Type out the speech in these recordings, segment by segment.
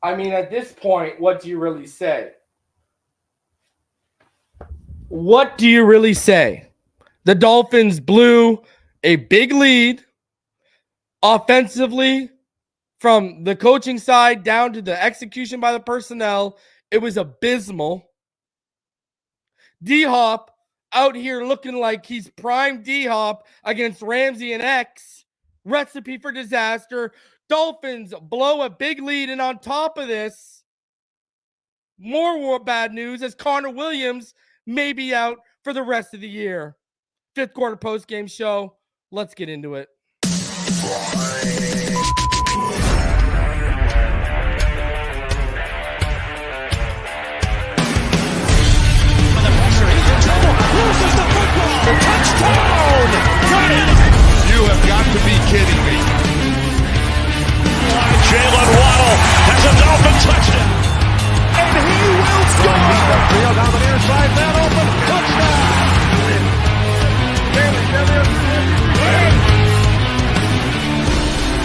I mean, at this point, what do you really say? What do you really say? The Dolphins blew a big lead offensively from the coaching side down to the execution by the personnel. It was abysmal. D Hop out here looking like he's prime D Hop against Ramsey and X. Recipe for disaster. Dolphins blow a big lead, and on top of this, more bad news as Connor Williams may be out for the rest of the year. Fifth quarter post game show. Let's get into it. Touchdown! Got it! You have got to be kidding me. Jalen Waddle has a Dolphin touchdown. And he will score! Field down the near side, man open, touchdown!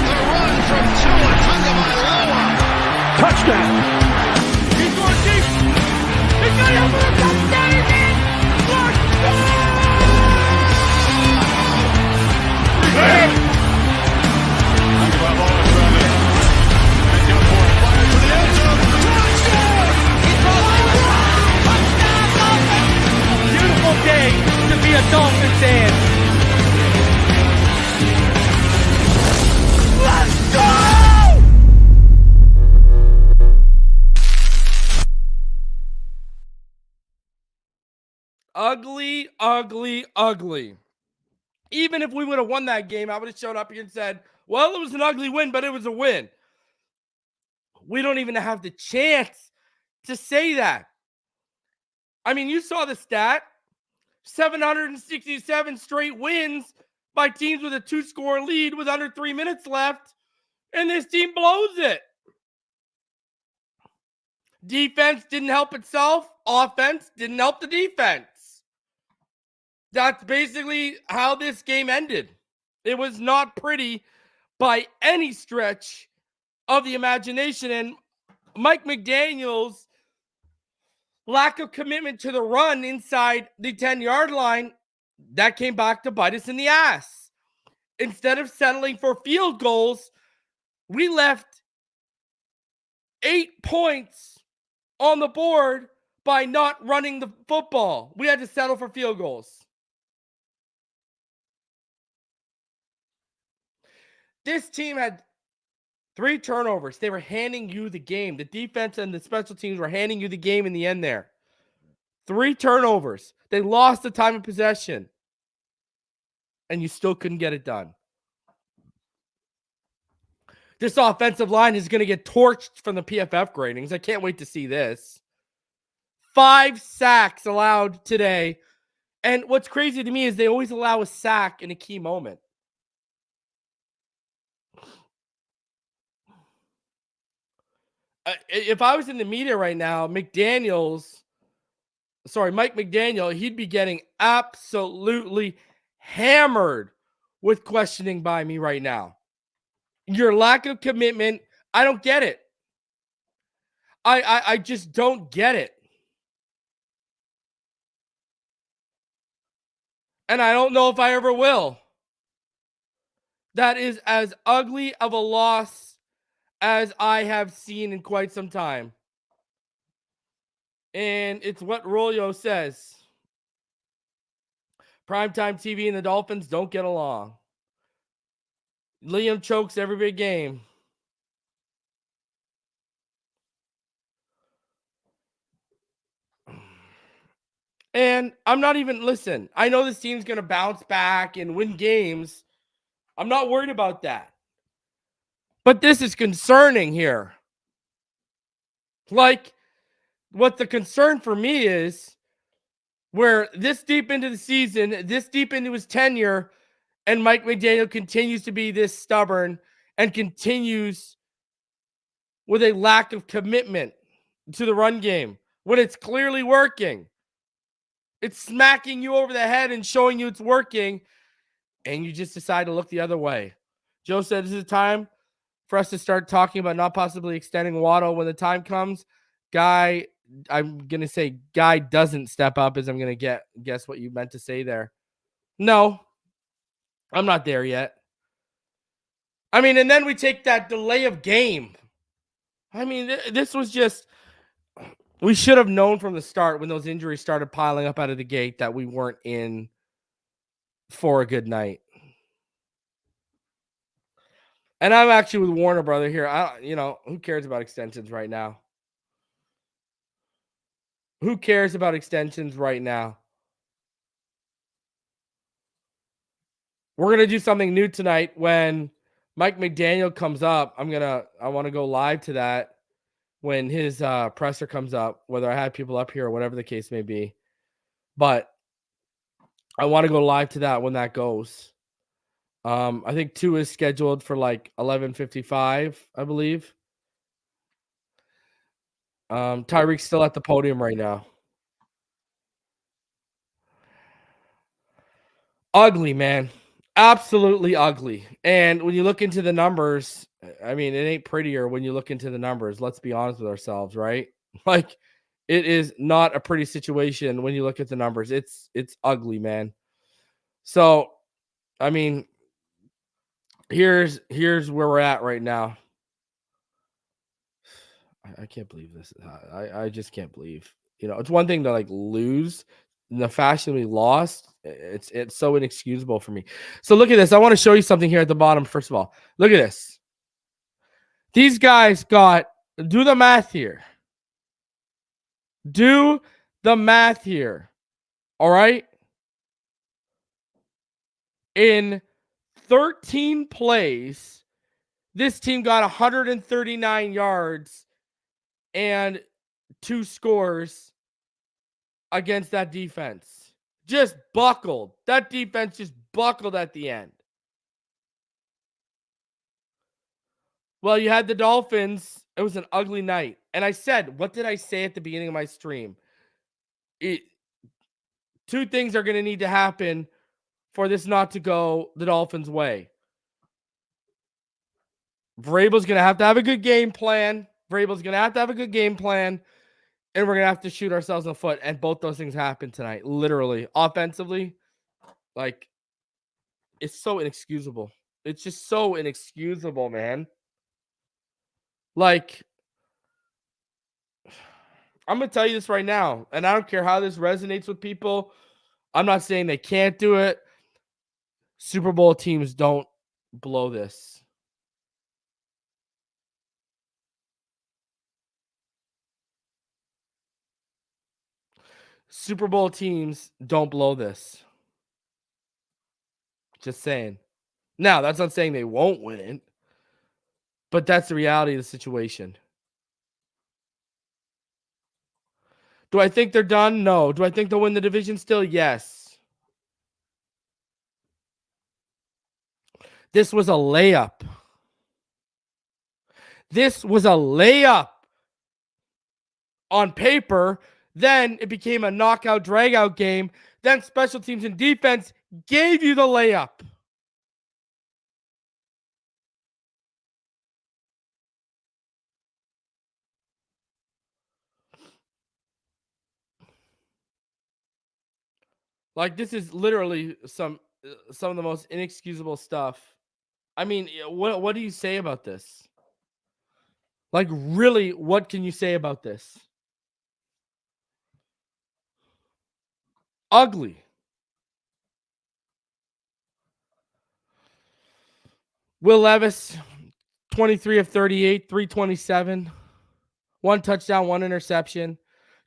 The run from Tua Tagovailoa. Touchdown! He's going deep. He's going to move touchdown. He's in. Touchdown! Beautiful day to be a Dolphin fan. Let's go! Ugly, ugly, ugly. Even if we would have won that game, I would have showed up here and said, well, it was an ugly win, but it was a win. We don't even have the chance to say that. I mean, you saw the stat. 767 straight wins by teams with a 2-score lead with under 3 minutes left, and this team blows it. Defense didn't help itself. Offense didn't help the defense. That's basically how this game ended. It was not pretty by any stretch of the imagination, and Mike McDaniel's lack of commitment to the run inside the 10-yard line, that came back to bite us in the ass. Instead of settling for field goals, we left 8 points on the board by not running the football. We had to settle for field goals. This team had 3 turnovers. They were handing you the game. The defense and the special teams were handing you the game in the end there. 3 turnovers. They lost the time of possession. And you still couldn't get it done. This offensive line is going to get torched from the PFF gradings. I can't wait to see this. 5 sacks allowed today. And what's crazy to me is they always allow a sack in a key moment. If I was in the media right now, Mike McDaniel, he'd be getting absolutely hammered with questioning by me right now. Your lack of commitment, I don't get it. I just don't get it. And I don't know if I ever will. That is as ugly of a loss as I have seen in quite some time. And it's what Rolio says. Primetime TV and the Dolphins don't get along. Liam chokes every big game. And I'm not even, listen, I know this team's going to bounce back and win games. I'm not worried about that. But this is concerning here. Like, what the concern for me is, where this deep into the season, this deep into his tenure, and Mike McDaniel continues to be this stubborn and continues with a lack of commitment to the run game when it's clearly working. It's smacking you over the head and showing you it's working, and you just decide to look the other way. Joe said this is a time for us to start talking about not possibly extending Waddle when the time comes. Guy, I'm going to say Guy doesn't step up as I'm going to guess what you meant to say there. No, I'm not there yet. I mean, and then we take that delay of game. I mean, this was just, we should have known from the start when those injuries started piling up out of the gate that we weren't in for a good night. And I'm actually with Warner Brother here. Who cares about extensions right now? Who cares about extensions right now? We're going to do something new tonight when Mike McDaniel comes up. I want to go live to that when his presser comes up, whether I have people up here or whatever the case may be. But I want to go live to that when that goes. I think 2 is scheduled for like 11:55, I believe. Tyreek's still at the podium right now. Ugly, man. Absolutely ugly. And when you look into the numbers, I mean, it ain't prettier when you look into the numbers. Let's be honest with ourselves, right? Like, it is not a pretty situation when you look at the numbers. It's ugly, man. So, I mean, here's where we're at right now. I can't believe this. I just can't believe. It's one thing to like lose in the fashion we lost. It's so inexcusable for me. So look at this. I want to show you something here at the bottom. First of all, look at this. These guys do the math here. Do the math here. All right. In 13 plays, this team got 139 yards and 2 scores against that defense. Just buckled. That defense just buckled at the end. Well, you had the Dolphins. It was an ugly night. And I said, what did I say at the beginning of my stream? 2 things are going to need to happen for this not to go the Dolphins' way. Vrabel's going to have a good game plan. And we're going to have to shoot ourselves in the foot. And both those things happened tonight. Literally. Offensively, like, it's so inexcusable. It's just so inexcusable, man. Like, I'm going to tell you this right now, and I don't care how this resonates with people. I'm not saying they can't do it. Super Bowl teams don't blow this. Super Bowl teams don't blow this. Just saying. Now, that's not saying they won't win it, but that's the reality of the situation. Do I think they're done? No. Do I think they'll win the division still? Yes. This was a layup. On paper. Then it became a knockout, drag-out game. Then special teams and defense gave you the layup. Like, this is literally some of the most inexcusable stuff. I mean, what do you say about this? Like, really, what can you say about this? Ugly. Will Levis, 23 of 38, 327. 1 touchdown, 1 interception.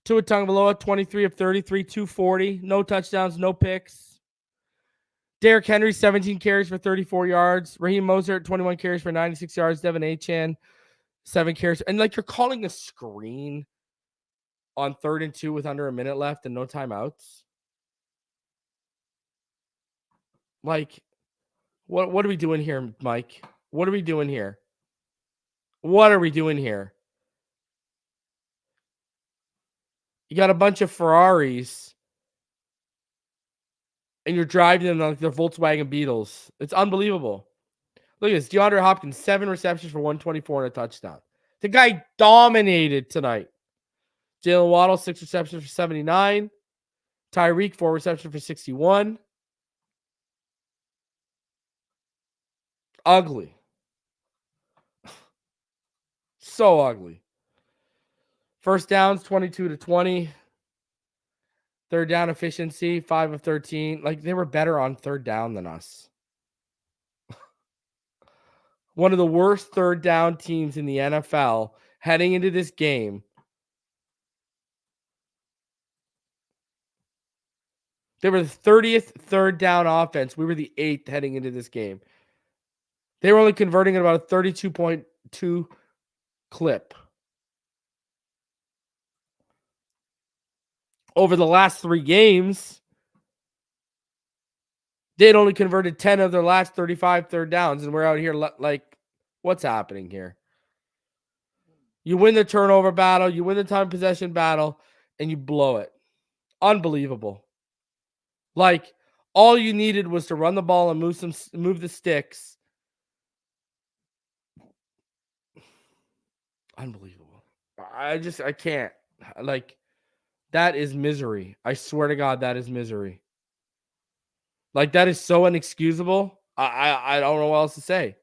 Tua Tagovailoa, 23 of 33, 240. No touchdowns, no picks. Derrick Henry, 17 carries for 34 yards. Raheem Mostert, 21 carries for 96 yards. Devin Achane, 7 carries. And, like, you're calling a screen on 3rd and 2 with under a minute left and no timeouts. Like, what are we doing here, Mike? What are we doing here? You got a bunch of Ferraris and you're driving them like they're Volkswagen Beetles. It's unbelievable. Look at this. DeAndre Hopkins, 7 receptions for 124 and a touchdown. The guy dominated tonight. Jalen Waddle, 6 receptions for 79. Tyreek, 4 receptions for 61. Ugly. So ugly. First downs, 22-20. Third down efficiency, 5 of 13. Like, they were better on third down than us. One of the worst third down teams in the NFL heading into this game. They were the 30th third down offense. We were the 8th heading into this game. They were only converting at about a 32.2 clip. Over the last 3 games, they had only converted 10 of their last 35 third downs, and we're out here like, what's happening here? You win the turnover battle, you win the time possession battle, and you blow it. Unbelievable. Like, all you needed was to run the ball and move the sticks. Unbelievable. I can't. Like, that is misery. I swear to God, that is misery. Like, that is so inexcusable. I don't know what else to say.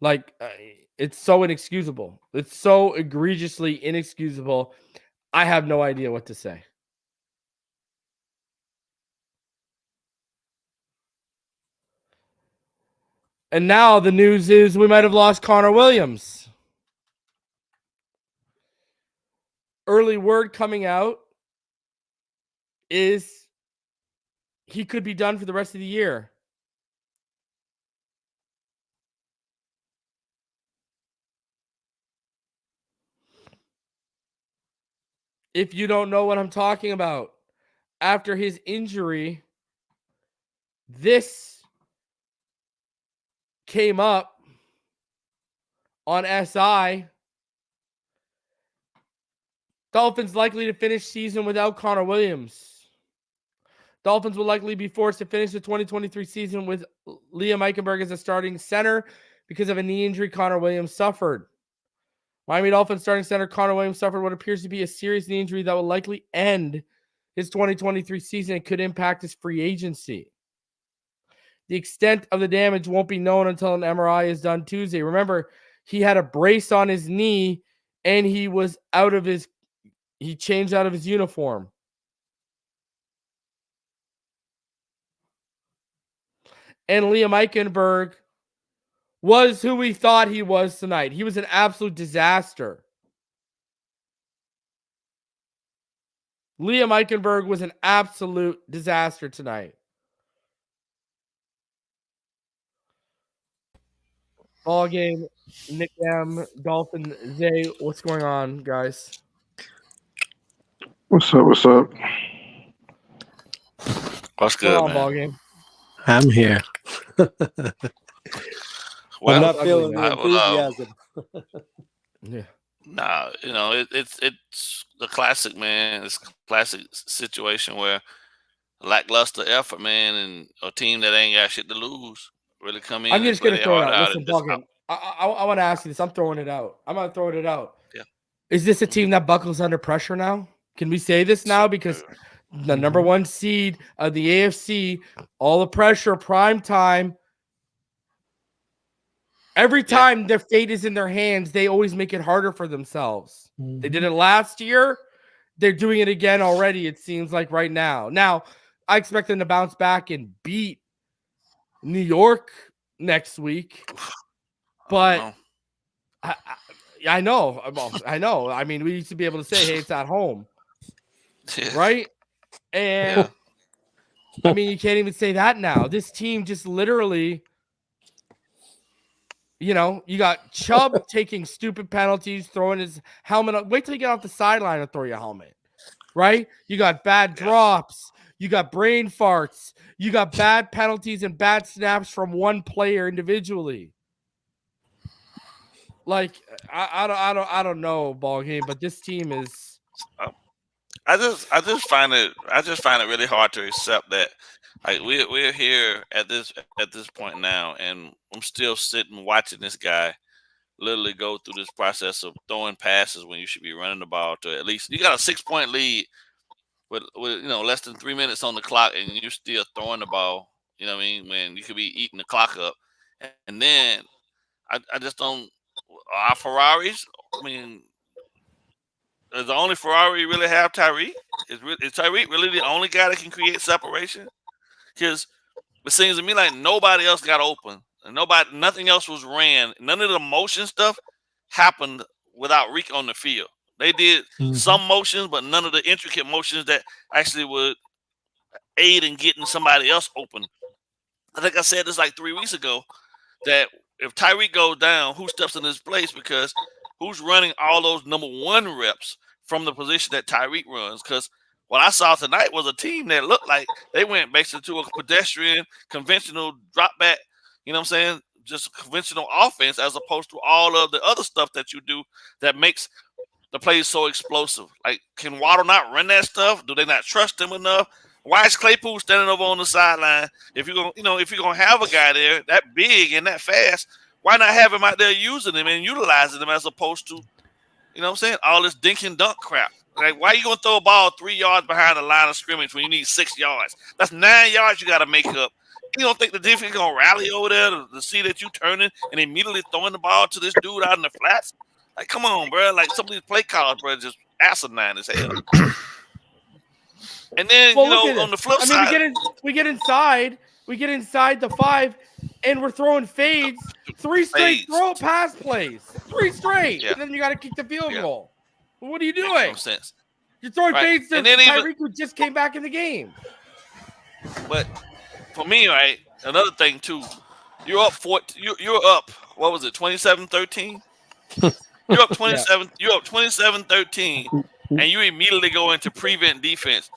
Like, it's so inexcusable. It's so egregiously inexcusable. I have no idea what to say. And now the news is we might have lost Connor Williams. Early word coming out is he could be done for the rest of the year. If you don't know what I'm talking about, after his injury, this came up on SI. Dolphins likely to finish season without Connor Williams. Dolphins will likely be forced to finish the 2023 season with Liam Eichenberg as a starting center because of a knee injury Connor Williams suffered. Miami Dolphins starting center Connor Williams suffered what appears to be a serious knee injury that will likely end his 2023 season and could impact his free agency. The extent of the damage won't be known until an MRI is done Tuesday. Remember, he had a brace on his knee and he changed out of his uniform. And Liam Eichenberg was who we thought he was tonight. He was an absolute disaster. Liam Eichenberg was an absolute disaster tonight. Ball game, Nick M, Dolphin, Zay. What's going on, guys? What's up? What's up? What's good, man? Ball game. I'm here. Well, I'm not feeling the enthusiasm. Yeah. Nah, you know, it's the classic, man. It's a classic situation where lackluster effort, man, and a team that ain't got shit to lose really come in. I'm just going to throw it out. Listen, Listen, ball game. I want to ask you this. I'm throwing it out. I'm not throwing it out. Yeah. Is this a team that buckles under pressure now? Can we say this now? Because the number 1 seed of the AFC, all the pressure, prime time. Every time their fate is in their hands, they always make it harder for themselves. They did it last year. They're doing it again already, it seems like right now. Now, I expect them to bounce back and beat New York next week. But I know. I know. I mean, we used to be able to say, hey, it's at home. Right? And I mean, you can't even say that now. This team just literally, you know, you got Chubb taking stupid penalties, throwing his helmet up. Wait till you get off the sideline and throw your helmet. Right? You got bad drops. You got brain farts. You got bad penalties and bad snaps from one player individually. Like, I don't know, ball game, but this team is. I just find it really hard to accept that Like we're here at this point now, and I'm still sitting watching this guy literally go through this process of throwing passes when you should be running the ball to at least. You got a 6-point lead with less than 3 minutes on the clock, and you're still throwing the ball. You know what I mean? When you could be eating the clock up, and then I just don't. Our Ferraris. I mean, does the only Ferrari really have Tyreek? Is Tyreek really the only guy that can create separation? Because it seems to me like nobody else got open, and nothing else was ran. None of the motion stuff happened without Reek on the field. They did some motions, but none of the intricate motions that actually would aid in getting somebody else open. I think I said this like 3 weeks ago that if Tyreek goes down, who steps in his place? Because who's running all those number one reps from the position that Tyreek runs? Because what I saw tonight was a team that looked like they went basically to a pedestrian, conventional drop back, you know what I'm saying? Just conventional offense as opposed to all of the other stuff that you do that makes the plays so explosive. Like, can Waddle not run that stuff? Do they not trust him enough? Why is Claypool standing over on the sideline? If you're gonna have a guy there that big and that fast, why not have him out there using him and utilizing him as opposed to, you know what I'm saying, all this dink and dunk crap? Like, why are you gonna throw a ball 3 yards behind the line of scrimmage when you need 6 yards? That's 9 yards you got to make up. You don't think the defense is gonna rally over there to see that you turning and immediately throwing the ball to this dude out in the flats? Like, come on, bro. Like, some of these play calls, bro, just asinine as hell. And then, on the flip side, we get inside the 5, and we're throwing fades, 3 straight throw pass plays, 3 straight, and then you got to kick the field goal. What are you doing? Makes no sense. You're throwing fades to Tyreek, who just came back in the game. But for me, right, another thing too, you're up 14. You're up. What was it? 27-13. You're up 27. You're up 27-13, and you immediately go into prevent defense.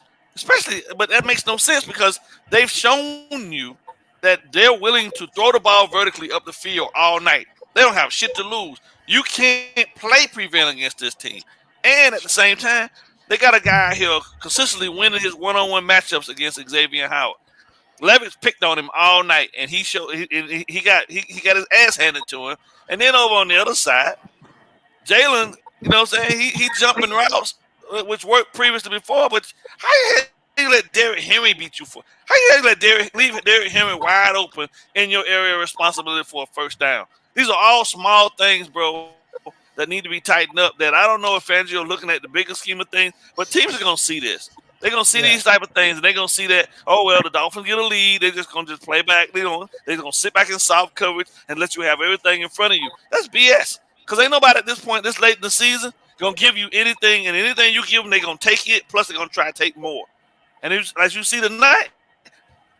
But that makes no sense because they've shown you that they're willing to throw the ball vertically up the field all night. They don't have shit to lose. You can't play prevent against this team. And at the same time, they got a guy here consistently winning his one-on-one matchups against Xavier Howard. Levis picked on him all night, and he got his ass handed to him. And then over on the other side, Jalen, you know what I'm saying, he jumping routes, which worked previously before, but how you let Derrick Henry beat you for? How you let leave Derrick Henry wide open in your area of responsibility for a first down? These are all small things, bro, that need to be tightened up. That I don't know if Fangio looking at the bigger scheme of things, but teams are gonna see this. They're gonna see these type of things, and they're gonna see that. Oh well, the Dolphins get a lead. They're just gonna play back. They're gonna sit back in soft coverage and let you have everything in front of you. That's BS. Because ain't nobody at this point, this late in the season, gonna give you anything, and anything you give them, they're gonna take it. Plus, they're gonna try to take more. And as you see tonight,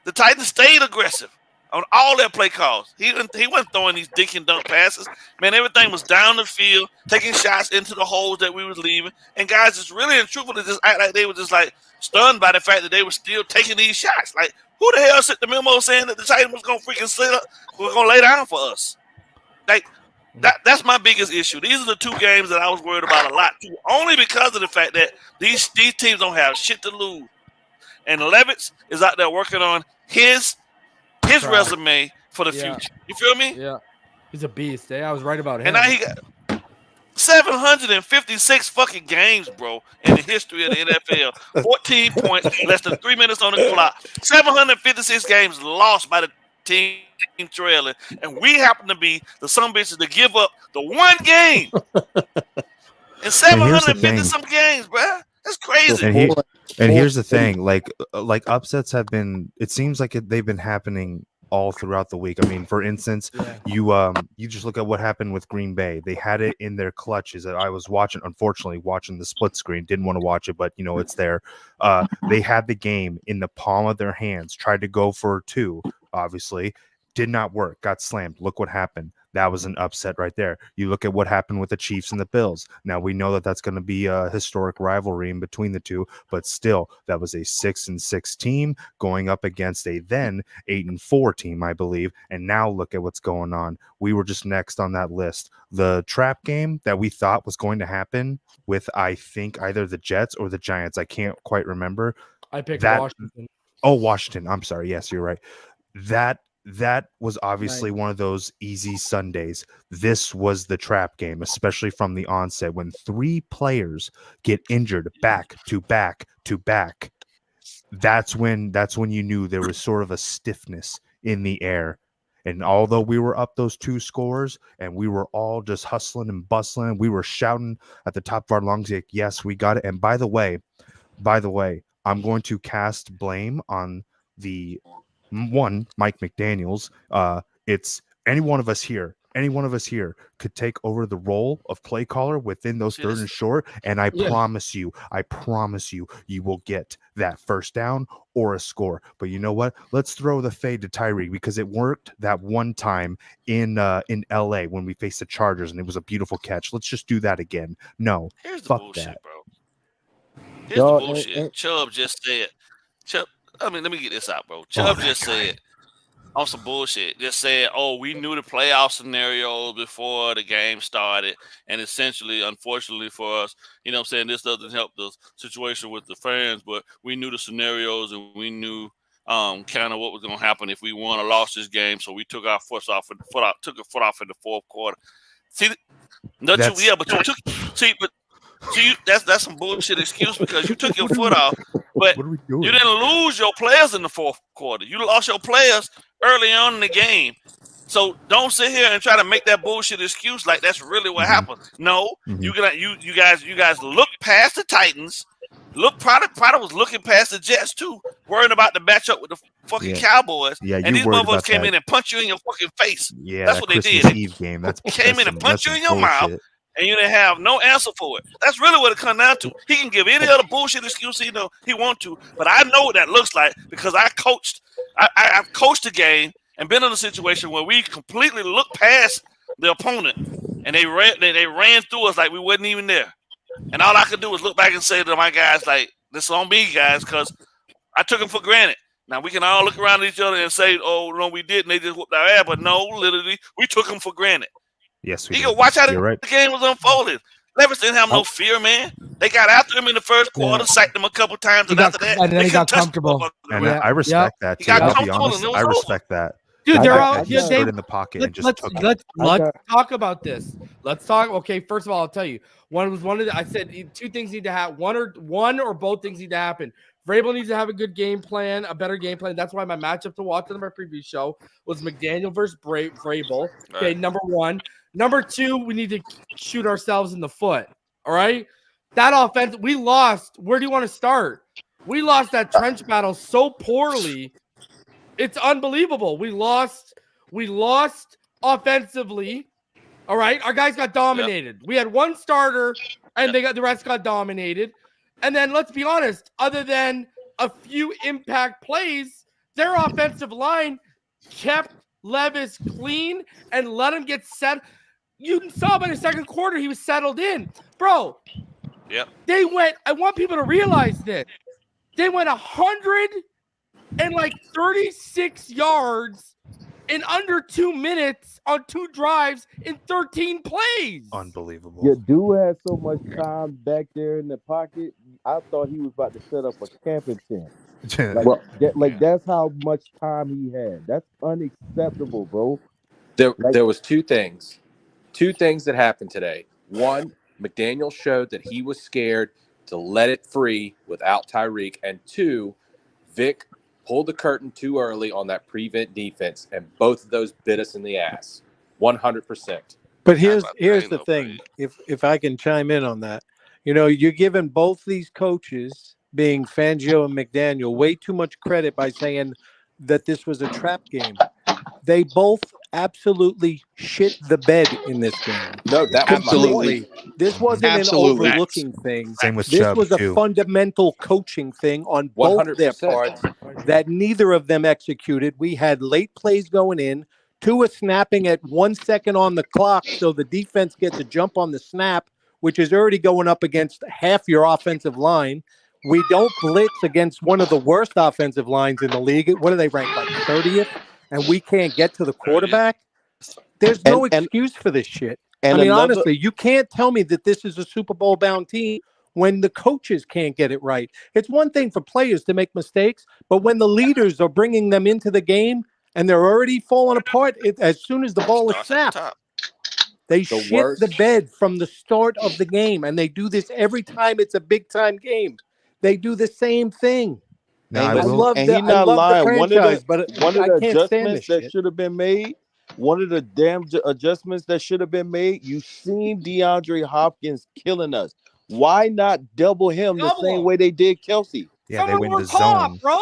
the Titans stayed aggressive on all their play calls. He wasn't throwing these dink and dunk passes. Man, everything was down the field, taking shots into the holes that we was leaving. And guys just really and truthfully just act like they were just like stunned by the fact that they were still taking these shots. Like, who the hell sent the memo saying that the Titans was gonna freaking sit up, was gonna lay down for us? Like, that's my biggest issue. These are the 2 games that I was worried about a lot too, only because of the fact that these teams don't have shit to lose. And Levis is out there working on his resume for the future. You feel me? Yeah. He's a beast. I was right about him. And now he got 756 fucking games, bro, in the history of the NFL. 14 points, less than 3 minutes on the clock. 756 games lost by the team trailing. And we happen to be the some bitches to give up the one game. And 750 some games, bro. That's crazy. And here's the thing, like upsets have been, it seems like they've been happening all throughout the week. I mean, for instance, you just look at what happened with Green Bay. They had it in their clutches. I was unfortunately watching the split screen, didn't want to watch it, but it's there. They had the game in the palm of their hands, tried to go for 2, obviously, did not work, got slammed. Look what happened. That was an upset right there. You look at what happened with the Chiefs and the Bills. Now we know that that's going to be a historic rivalry in between the two, but still, that was a 6-6 team going up against a then 8-4 team, I believe. And now look at what's going on. We were just next on that list. The trap game that we thought was going to happen with, I think, either the Jets or the Giants. I can't quite remember. I picked Washington. Oh, Washington. I'm sorry. Yes, you're right. That was obviously one of those easy Sundays. This was the trap game, especially from the onset when 3 players get injured back to back to back. That's when you knew there was sort of a stiffness in the air. And although we were up those 2 scores and we were all just hustling and bustling, we were shouting at the top of our lungs, like, yes, we got it. And by the way, I'm going to cast blame on the Mike McDaniels. It's any one of us here could take over the role of play caller within those third and short, and I promise you, you will get that first down or a score. But you know what? Let's throw the fade to Tyreek because it worked that one time in LA when we faced the Chargers and it was a beautiful catch. Let's just do that again. No, Here's the fuck bullshit, that. bro. Here's the bullshit. Chubb just said. Let me get this out, bro. Chubb just said on some bullshit. Just said, "Oh, we knew the playoff scenario before the game started, and essentially, unfortunately for us, you know what I'm saying, this doesn't help the situation with the fans, but we knew the scenarios and we knew kind of what was going to happen if we won or lost this game. So we took our foot off in the fourth quarter. See, but that's some bullshit excuse because you took your foot off, but you didn't lose your players in the fourth quarter. You lost your players early on in the game. So don't sit here and try to make that bullshit excuse like that's really what happened. No, you guys look past the Titans. Prada was looking past the Jets too, worrying about the matchup with the fucking Cowboys. Yeah, and these motherfuckers came in and punched you in your fucking face. Yeah, that's what Christmas they did. Eve game. That's came in and punched you in your mouth. And you didn't have no answer for it. That's really what it comes down to. He can give any other bullshit excuse he want to, but I know what that looks like because I've coached the game and been in a situation where we completely looked past the opponent and they ran through us like we wasn't even there. And all I could do was look back and say to my guys, like, this is on me, guys, because I took them for granted. Now we can all look around at each other and say, "Oh no, we didn't." They just whooped our ass, but no, literally, we took them for granted. Yes, you can watch how the game was unfolding. Levis didn't have no fear, man. They got after him in the first quarter, sacked him a couple times, and after that, and then he got comfortable. And I respect that too. I'll be honest, I respect that. Dude, they're all in the pocket and just took it. Let's talk about this. Let's talk. Okay, first of all, I'll tell you. I said 2 things need to happen. One or both things need to happen. Vrabel needs to have a good game plan, a better game plan. That's why my matchup to watch on my previous show was McDaniel versus Vrabel. Okay, number 1. Number 2, we need to shoot ourselves in the foot. All right? That offense, we lost. Where do you want to start? We lost that trench battle so poorly. It's unbelievable. We lost offensively. All right? Our guys got dominated. Yep. We had 1 starter, and the rest got dominated. And then let's be honest, other than a few impact plays, their offensive line kept Levis clean and let him get set. You saw by the second quarter he was settled in. Bro, they went, I want people to realize this. They went 136 yards in under 2 minutes on 2 drives in 13 plays. Unbelievable. Yeah, dude had so much time back there in the pocket. I thought he was about to set up a camping tent. That's how much time he had. That's unacceptable, bro. There was 2 things. 2 things that happened today. 1, McDaniel showed that he was scared to let it free without Tyreek. And 2, Vic pulled the curtain too early on that prevent defense, and both of those bit us in the ass. 100%. But here's the thing. If I can chime in on that. You know, you're giving both these coaches, being Fangio and McDaniel, way too much credit by saying that this was a trap game. They both absolutely shit the bed in this game. No, that absolutely. This wasn't an overlooking thing. Same with this Chubb, was a too. fundamental coaching thing on both 100%. their parts that neither of them executed. We had late plays going in. Tua snapping at 1 second on the clock, so the defense gets a jump on the snap, which is already going up against half your offensive line. We don't blitz against one of the worst offensive lines in the league. What do they rank, like 30th? And we can't get to the quarterback? There's no excuse for this shit. I mean, honestly, you can't tell me that this is a Super Bowl bound team when the coaches can't get it right. It's one thing for players to make mistakes, but when the leaders are bringing them into the game and they're already falling apart, as soon as the ball is Starts at the snapped, top. they The shit the worst. bed from the start of the game, and they do this every time it's a big-time game. They do the same thing. Now, I And I will. love he I not love the lying. franchise, but One of I the can't stand adjustments this that shit. should have been made, one of the damn adjustments that should have been made. You seen DeAndre Hopkins killing us. Why not double him the Double same him. way they did Kelsey? Yeah, they Someone win over the top, zone. bro.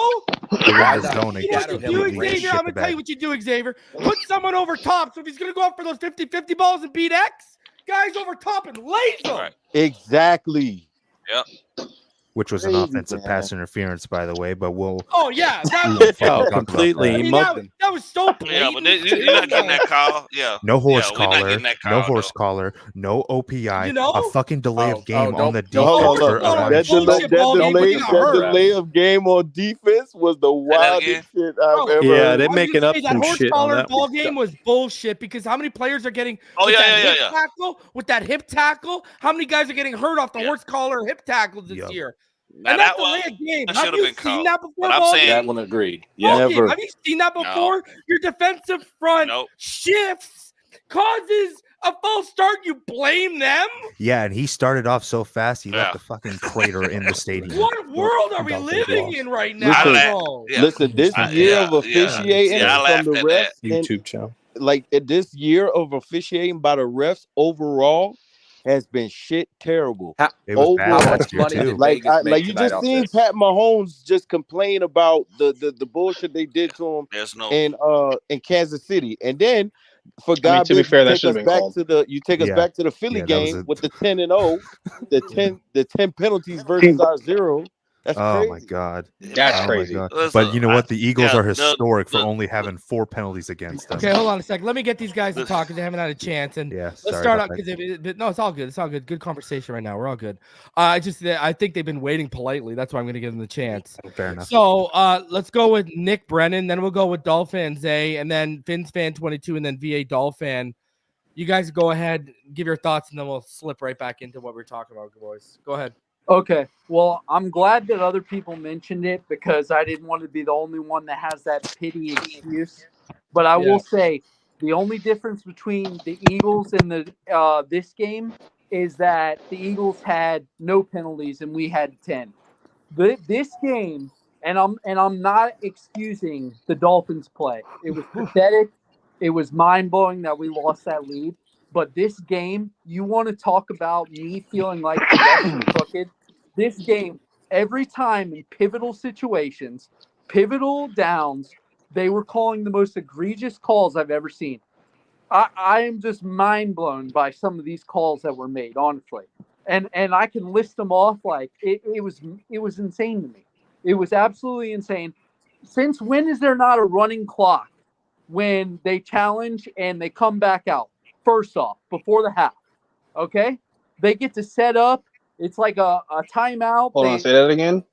They win Why the not? zone and You know what just you do, completely Xavier? shit I'm the going to tell bed. you what you do, Xavier. Put someone over top. So if he's going to go up for those 50-50 balls and beat X, guys over top and lays them. Right. Exactly. Yep. Which was an Crazy, offensive man. pass interference, by the way. But we Oh, yeah. That won't was fucking talk about completely. I that. He mean, mugged him. that was so Yeah, blatant. but you're not getting that call. Yeah. No horse We're not collar, getting that no call, horse though. collar, no OPI, You know? a fucking delay of game on the don't- Hold defense on, for Horse collar allowing was shit. bullshit ball game, but he got hurt. delay of game on defense was the wildest shit I've Bro, ever Yeah, heard. they're I was making gonna up say that some horse shit on collar that ball one. game was bullshit because how many players are getting Oh, with yeah, that yeah, hip yeah. tackle? With that hip tackle, how many guys are getting hurt off the horse collar hip tackles this Yup. year? Now, And that's that the one lay of game. that Have should have you been seen called. that before, But I'm ball saying, That game? one agreed. Ball Yeah. game. Never. Have you seen that before? Your defensive front Nope. shifts, causes a false start. You blame them? Yeah, and he started off so fast, he Yeah. left a fucking crater in the stadium. What world are we Dolphins living lost. in right now, Listen, bro? Yeah. Listen, this year of officiating I from laughed the at refs, that. and YouTube channel. this year of officiating by the refs overall has been shit terrible. It was bad Overall, How last much year money too. did Vegas make you tonight just off seen this? Pat Mahomes just complain about the bullshit they did to him There's no. in Kansas City, and then for I mean, God to be bid, fair, you that take should us have been back called. to the back to the Philly Yeah, that was game a- with the 10-0, the 10 penalties versus our 0. That's Oh crazy. my god. That's Oh my crazy. god. Listen, But you know what? The Eagles yeah, are historic for the- only having 4 penalties against them. Okay, hold on a second. Let me get these guys to talk because they haven't had a chance. And Yeah, let's sorry start about out that. because no, it's all good. It's all good. Good conversation right now. We're all good. I think they've been waiting politely. That's why I'm going to give them the chance. Fair enough. So let's go with Nick Brennan. Then we'll go with Dolphins A, and then Fins Fan 22, and then VA Dolphin. You guys go ahead, give your thoughts, and then we'll slip right back into what we're talking about, boys. Go ahead. Okay. Well, I'm glad that other people mentioned it because I didn't want to be the only one that has that pity excuse. But I will say the only difference between the Eagles and the this game is that the Eagles had no penalties and we had 10. This game, and I'm not excusing the Dolphins' play. It was pathetic. It was mind-blowing that we lost that lead. But this game, you want to talk about me feeling like the refs are crooked? This game, every time in pivotal situations, pivotal downs, they were calling the most egregious calls I've ever seen. I am just mind blown by some of these calls that were made, honestly. And I can list them off like it was insane to me. It was absolutely insane. Since when is there not a running clock when they challenge and they come back out? First off, before the half. Okay? They get to set up. It's like a timeout. Hold on, say that again.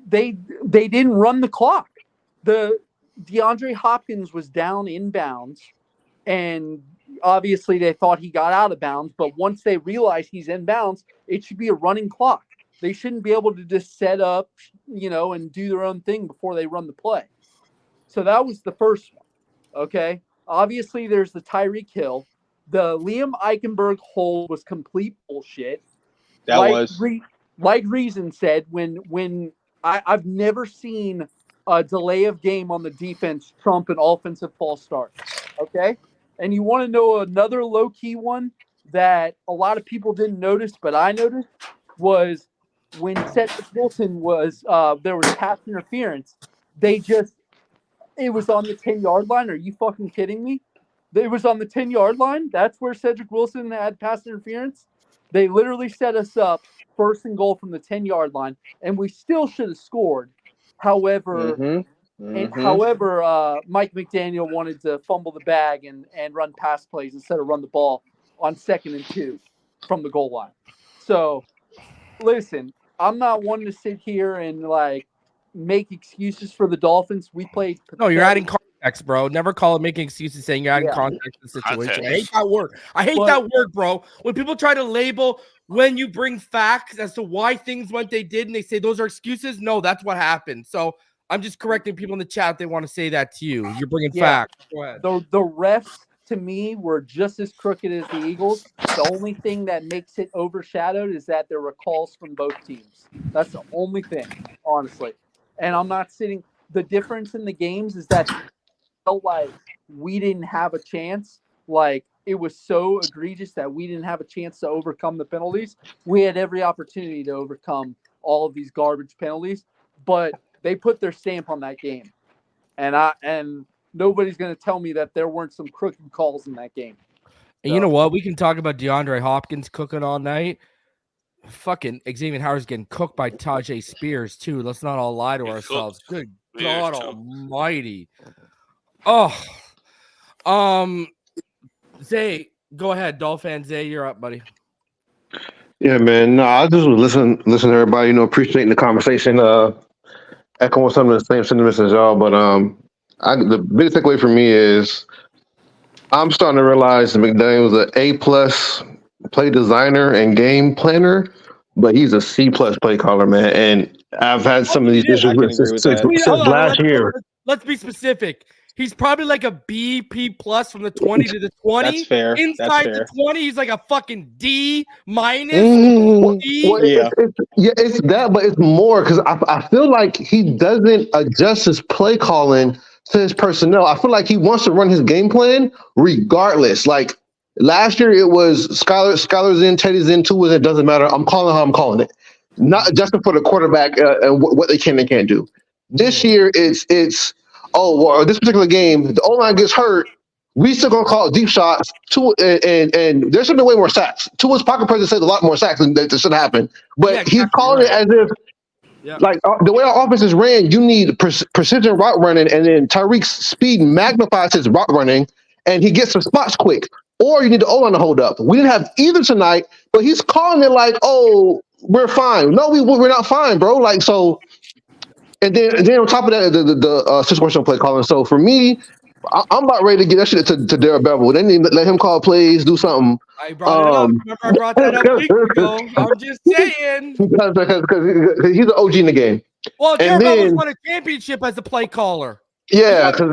They didn't run the clock. The DeAndre Hopkins was down inbounds, and obviously they thought he got out of bounds. But once they realized he's in bounds, it should be a running clock. They shouldn't be able to just set up, and do their own thing before they run the play. So that was the first one. Okay. Obviously, there's the Tyreek Hill. The Liam Eichenberg hold was complete bullshit. Like Reason said, when I've never seen a delay of game on the defense trump an offensive false start. Okay? And you want to know another low-key one that a lot of people didn't notice, but I noticed, was when Cedric Wilson was there was pass interference. It was on the 10-yard line. Are you fucking kidding me? It was on the 10-yard line. That's where Cedric Wilson had pass interference. They literally set us up first and goal from the 10-yard line, and we still should have scored. However, Mike McDaniel wanted to fumble the bag and run pass plays instead of run the ball on 2nd and 2 from the goal line. So, listen, I'm not one to sit here and make excuses for the Dolphins. We played. No, you're adding context, bro. Never call it making excuses saying you're out in context of the situation. I hate that word. I hate that word, bro. When people try to label when you bring facts as to why things went they did and they say those are excuses, no, that's what happened. So I'm just correcting people in the chat if they want to say that to you. You're bringing facts. Go ahead. The refs, to me, were just as crooked as the Eagles. The only thing that makes it overshadowed is that there were calls from both teams. That's the only thing, honestly. And I'm not sitting – the difference in the games is that felt like we didn't have a chance. Like, it was so egregious that we didn't have a chance to overcome the penalties. We had every opportunity to overcome all of these garbage penalties, but they put their stamp on that game. And nobody's going to tell me that there weren't some crooked calls in that game. And you know what? We can talk about DeAndre Hopkins cooking all night. Fucking Xavier Howard's getting cooked by Tajay Spears, too. Let's not all lie to ourselves. Good God almighty. Oh. Zay, go ahead. Dolphin Zay, you're up, buddy. Yeah, man. No, I just was listening to everybody, appreciating the conversation, echoing some of the same sentiments as y'all. But the biggest takeaway for me is I'm starting to realize that McDaniel was an A+ play designer and game planner, but he's a C+ play caller, man. And I've had some of these issues since last year. Let's be specific. He's probably like a B++ from the 20 to the 20. That's fair. Inside the 20, he's like a fucking D-. Well, it's that, but it's more because I feel like he doesn't adjust his play calling to his personnel. I feel like he wants to run his game plan regardless. Like last year, it was Skylar's in, Teddy's in, Tua's in. It doesn't matter. I'm calling how I'm calling it. Not adjusting for the quarterback and what they can and can't do. This year, it's this particular game, the O-line gets hurt. We still gonna call deep shots. And there's something way more sacks. Tua's pocket presence says a lot more sacks than that should happen. But he's calling it as if, the way our offense is ran, you need precision route running, and then Tyreek's speed magnifies his route running, and he gets some spots quick. Or you need the O-line to hold up. We didn't have either tonight, but he's calling it like, oh, we're fine. No, we're not fine, bro. Like, so. And then on top of that, the situational play calling. So for me, I'm about ready to get that shit to Darrell Bevel. They need to let him call plays, do something. I brought it up. Remember, I brought that up a week ago. I'm just saying. Because he's an OG in the game. Well, Darrell Bevel's won a championship as a play caller. Yeah, because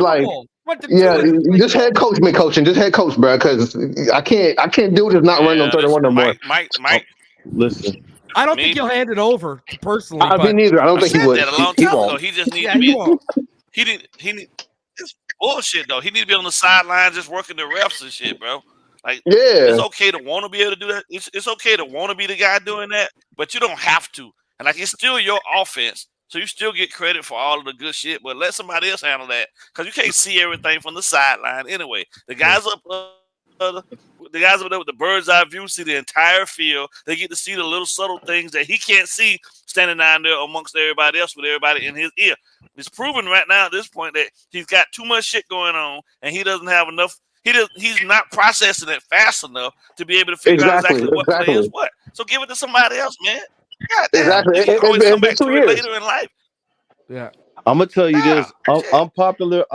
this head coach been coaching. This head coach, bro. Because I can't do this not running on 31 no more. Mike, listen. I don't think he'll hand it over personally. Me neither. I don't think he would. He won't. He just needs to be. He need. It's bullshit though. He need to be on the sideline just working the refs and shit, bro. Like, it's okay to want to be able to do that. It's okay to want to be the guy doing that, but you don't have to. And like, it's still your offense, so you still get credit for all of the good shit. But let somebody else handle that because you can't see everything from the sideline anyway. The guys up there with the bird's eye view see the entire field. They get to see the little subtle things that he can't see standing down there amongst everybody else with everybody in his ear. It's proven right now at this point that he's got too much shit going on and he doesn't have enough. He's not processing it fast enough to be able to figure out exactly what play is what. So give it to somebody else, man. God damn, exactly. You can always come back to it later in life. Yeah. I'm gonna tell you this. Unpopular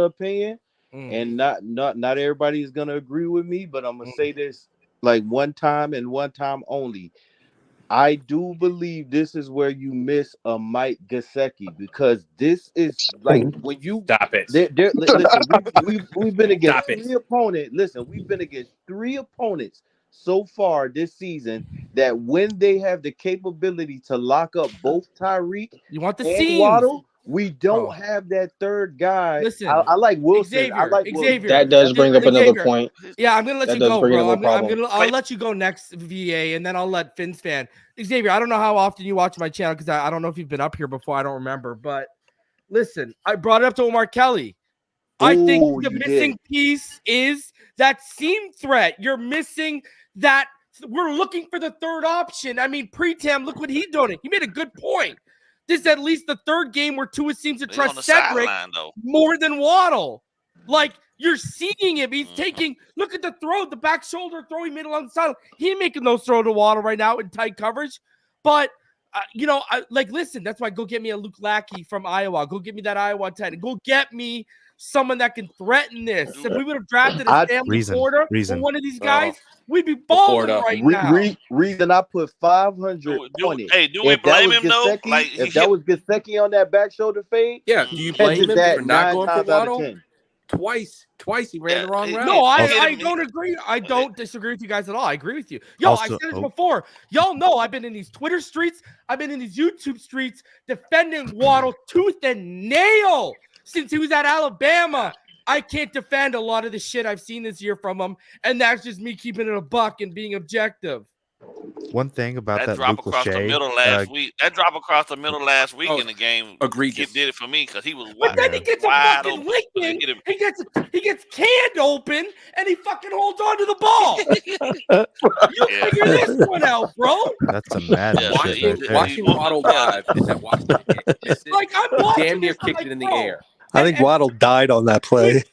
opinion. And not everybody is gonna agree with me, but I'm gonna say this like one time and one time only. I do believe this is where you miss a Mike Gesicki because this is like when you stop it. Listen, we've been against three opponents. Listen, we've been against three opponents so far this season that when they have the capability to lock up both Tyreek and Waddle. We don't have that third guy. Listen, I like Wilson. Xavier. That does bring up another point. Yeah, I'm gonna let you go, bro. I'll let you go next, VA, and then I'll let Finn's fan. Xavier, I don't know how often you watch my channel because I don't know if you've been up here before. I don't remember, but listen, I brought it up to Omar Kelly. I think the missing piece is that seam threat. You're missing that. We're looking for the third option. I mean, Pretam, look what he done. He made a good point. This is at least the third game where Tua seems to trust Cedric more than Waddle. Like, you're seeing him. He's taking – look at the throw, the back shoulder throw he made along the sideline. He ain't making those throw to Waddle right now in tight coverage. But listen, that's why go get me a Luke Lackey from Iowa. Go get me that Iowa tight end. Go get me someone that can threaten this. If we would have drafted a Sam Laporta or one of these guys, we'd be balling right now. Reason I put 500 on it. Hey, do we blame him though? Like, if that was Gesicki on that back shoulder fade, do you blame him for not going for Waddle? Twice he ran the wrong route. No, I don't agree. I don't disagree with you guys at all. I agree with you. I said this before. Y'all know I've been in these Twitter streets. I've been in these YouTube streets defending Waddle tooth and nail since he was at Alabama. I can't defend a lot of the shit I've seen this year from him, and that's just me keeping it a buck and being objective. One thing about that drop Luke across Lachey, the middle last week. That drop across the middle last week in the game. Egregious. Did it for me because he was. But then he gets a fucking licking. He gets canned open, and he fucking holds on to the ball. You figure this one out, bro. That's a mad shit. Watching Waddle dive is that Washington game. Like I'm watching. Damn near kicked it in the air. I think Waddle died on that play.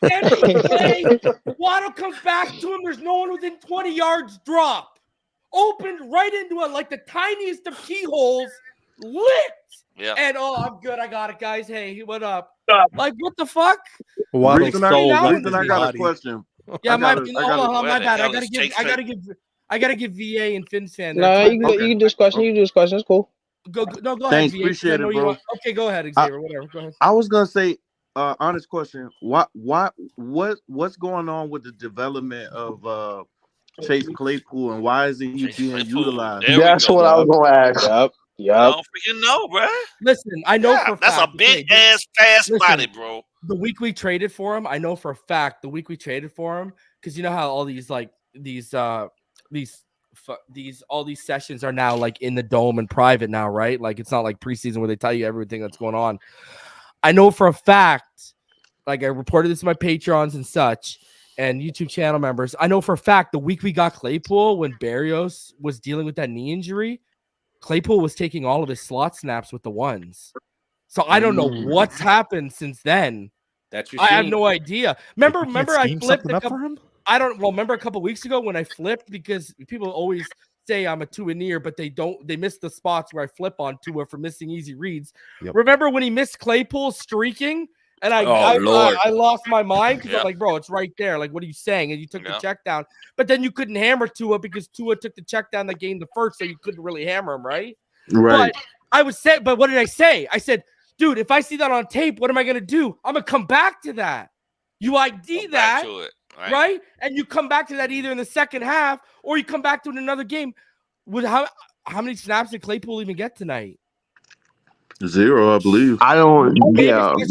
Waddle comes back to him. There's no one within 20 yards. Drop. Opened right into it like the tiniest of keyholes. Lit. Yeah. And I'm good. I got it, guys. Hey, what up? Like what the fuck? Reason I got a question. Yeah, my bad. I gotta give VA and FinFan. No, you can do this question. It's cool. Go ahead. Thanks, VA. appreciate it, bro. Okay, go ahead, Xavier. Whatever. Go ahead. I was gonna say, honest question. What's going on with the development of Chase Claypool, and why isn't he being utilized? That's what I was gonna ask. Yep. I don't freaking know, bro. Listen, I know for a that's fact. A big ass fast body, bro. The week we traded for him, I know for a fact. The week we traded for him, because you know how all these all these sessions are now like in the dome and private now, right? Like it's not like preseason where they tell you everything that's going on. I know for a fact, like I reported this to my Patrons and such, and YouTube channel members. I know for a fact the week we got Claypool, when Berrios was dealing with that knee injury, Claypool was taking all of his slot snaps with the ones. So I don't know what's happened since then. That's your I have no idea. Remember I flipped up for him? Remember a couple weeks ago when I flipped, because people always say I'm a Tua near, but they miss the spots where I flip on Tua for missing easy reads. Yep. Remember when he missed Claypool streaking? And I lost my mind because I'm like, bro, it's right there. Like, what are you saying? And you took the check down, but then you couldn't hammer Tua because Tua took the check down that gained the first, so you couldn't really hammer him, right? Right. But what did I say? I said, dude, if I see that on tape, what am I gonna do? I'm gonna come back to that. You ID that, right? And you come back to that either in the second half or you come back to it in another game. With how many snaps did Claypool even get tonight? 0, I believe. I don't. Yeah. I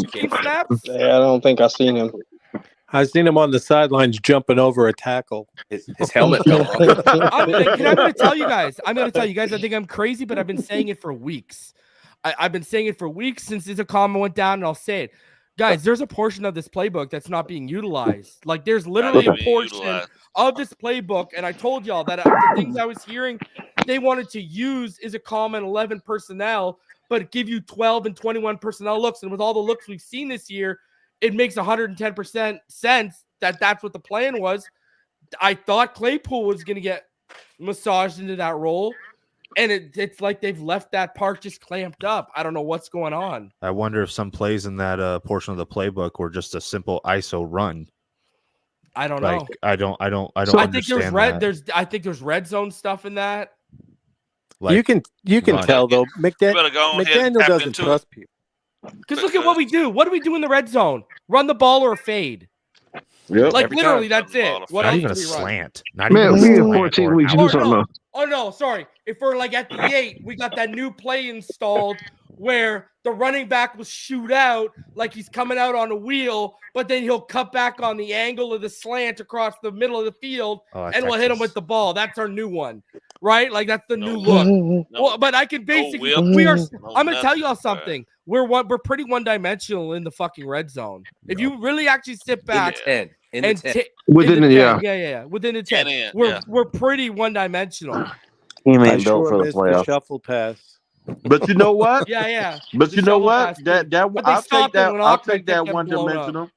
don't think I've seen him. I've seen him on the sidelines jumping over a tackle. His helmet fell off. I'm going to tell you guys. I think I'm crazy, but I've been saying it for weeks. I've been saying it for weeks since Izakama went down, and I'll say it. Guys, there's a portion of this playbook that's not being utilized. Like, there's literally a portion of this playbook, and I told y'all that the things I was hearing, they wanted to use Izakama and 11 personnel, but give you 12 and 21 personnel looks. And with all the looks we've seen this year, it makes 110% sense that that's what the plan was. I thought Claypool was going to get massaged into that role, and it's like they've left that part just clamped up. I don't know what's going on. I wonder if some plays in that portion of the playbook were just a simple ISO run. I don't know. I don't So I think understand there's red zone stuff in that. Like, you can tell though. McDaniel doesn't trust people. Because look at what we do. What do we do in the red zone? Run the ball or a fade. Yep. Like literally, that's it. Not even a slant. Man, we in 14 weeks. Do something else. Oh no, sorry. If we're like at the 8, we got that new play installed where the running back will shoot out like he's coming out on a wheel, but then he'll cut back on the angle of the slant across the middle of the field, and we'll hit him with the ball. That's our new one, right? Like that's the new look. Well, but I can basically I'm going to tell y'all something. We're pretty one-dimensional in the fucking red zone. If you really actually sit back within the 10, we're pretty one-dimensional. He ain't built for the playoffs. Shuffle pass. But you know what? Yeah. But you know what? I'll take that one-dimensional.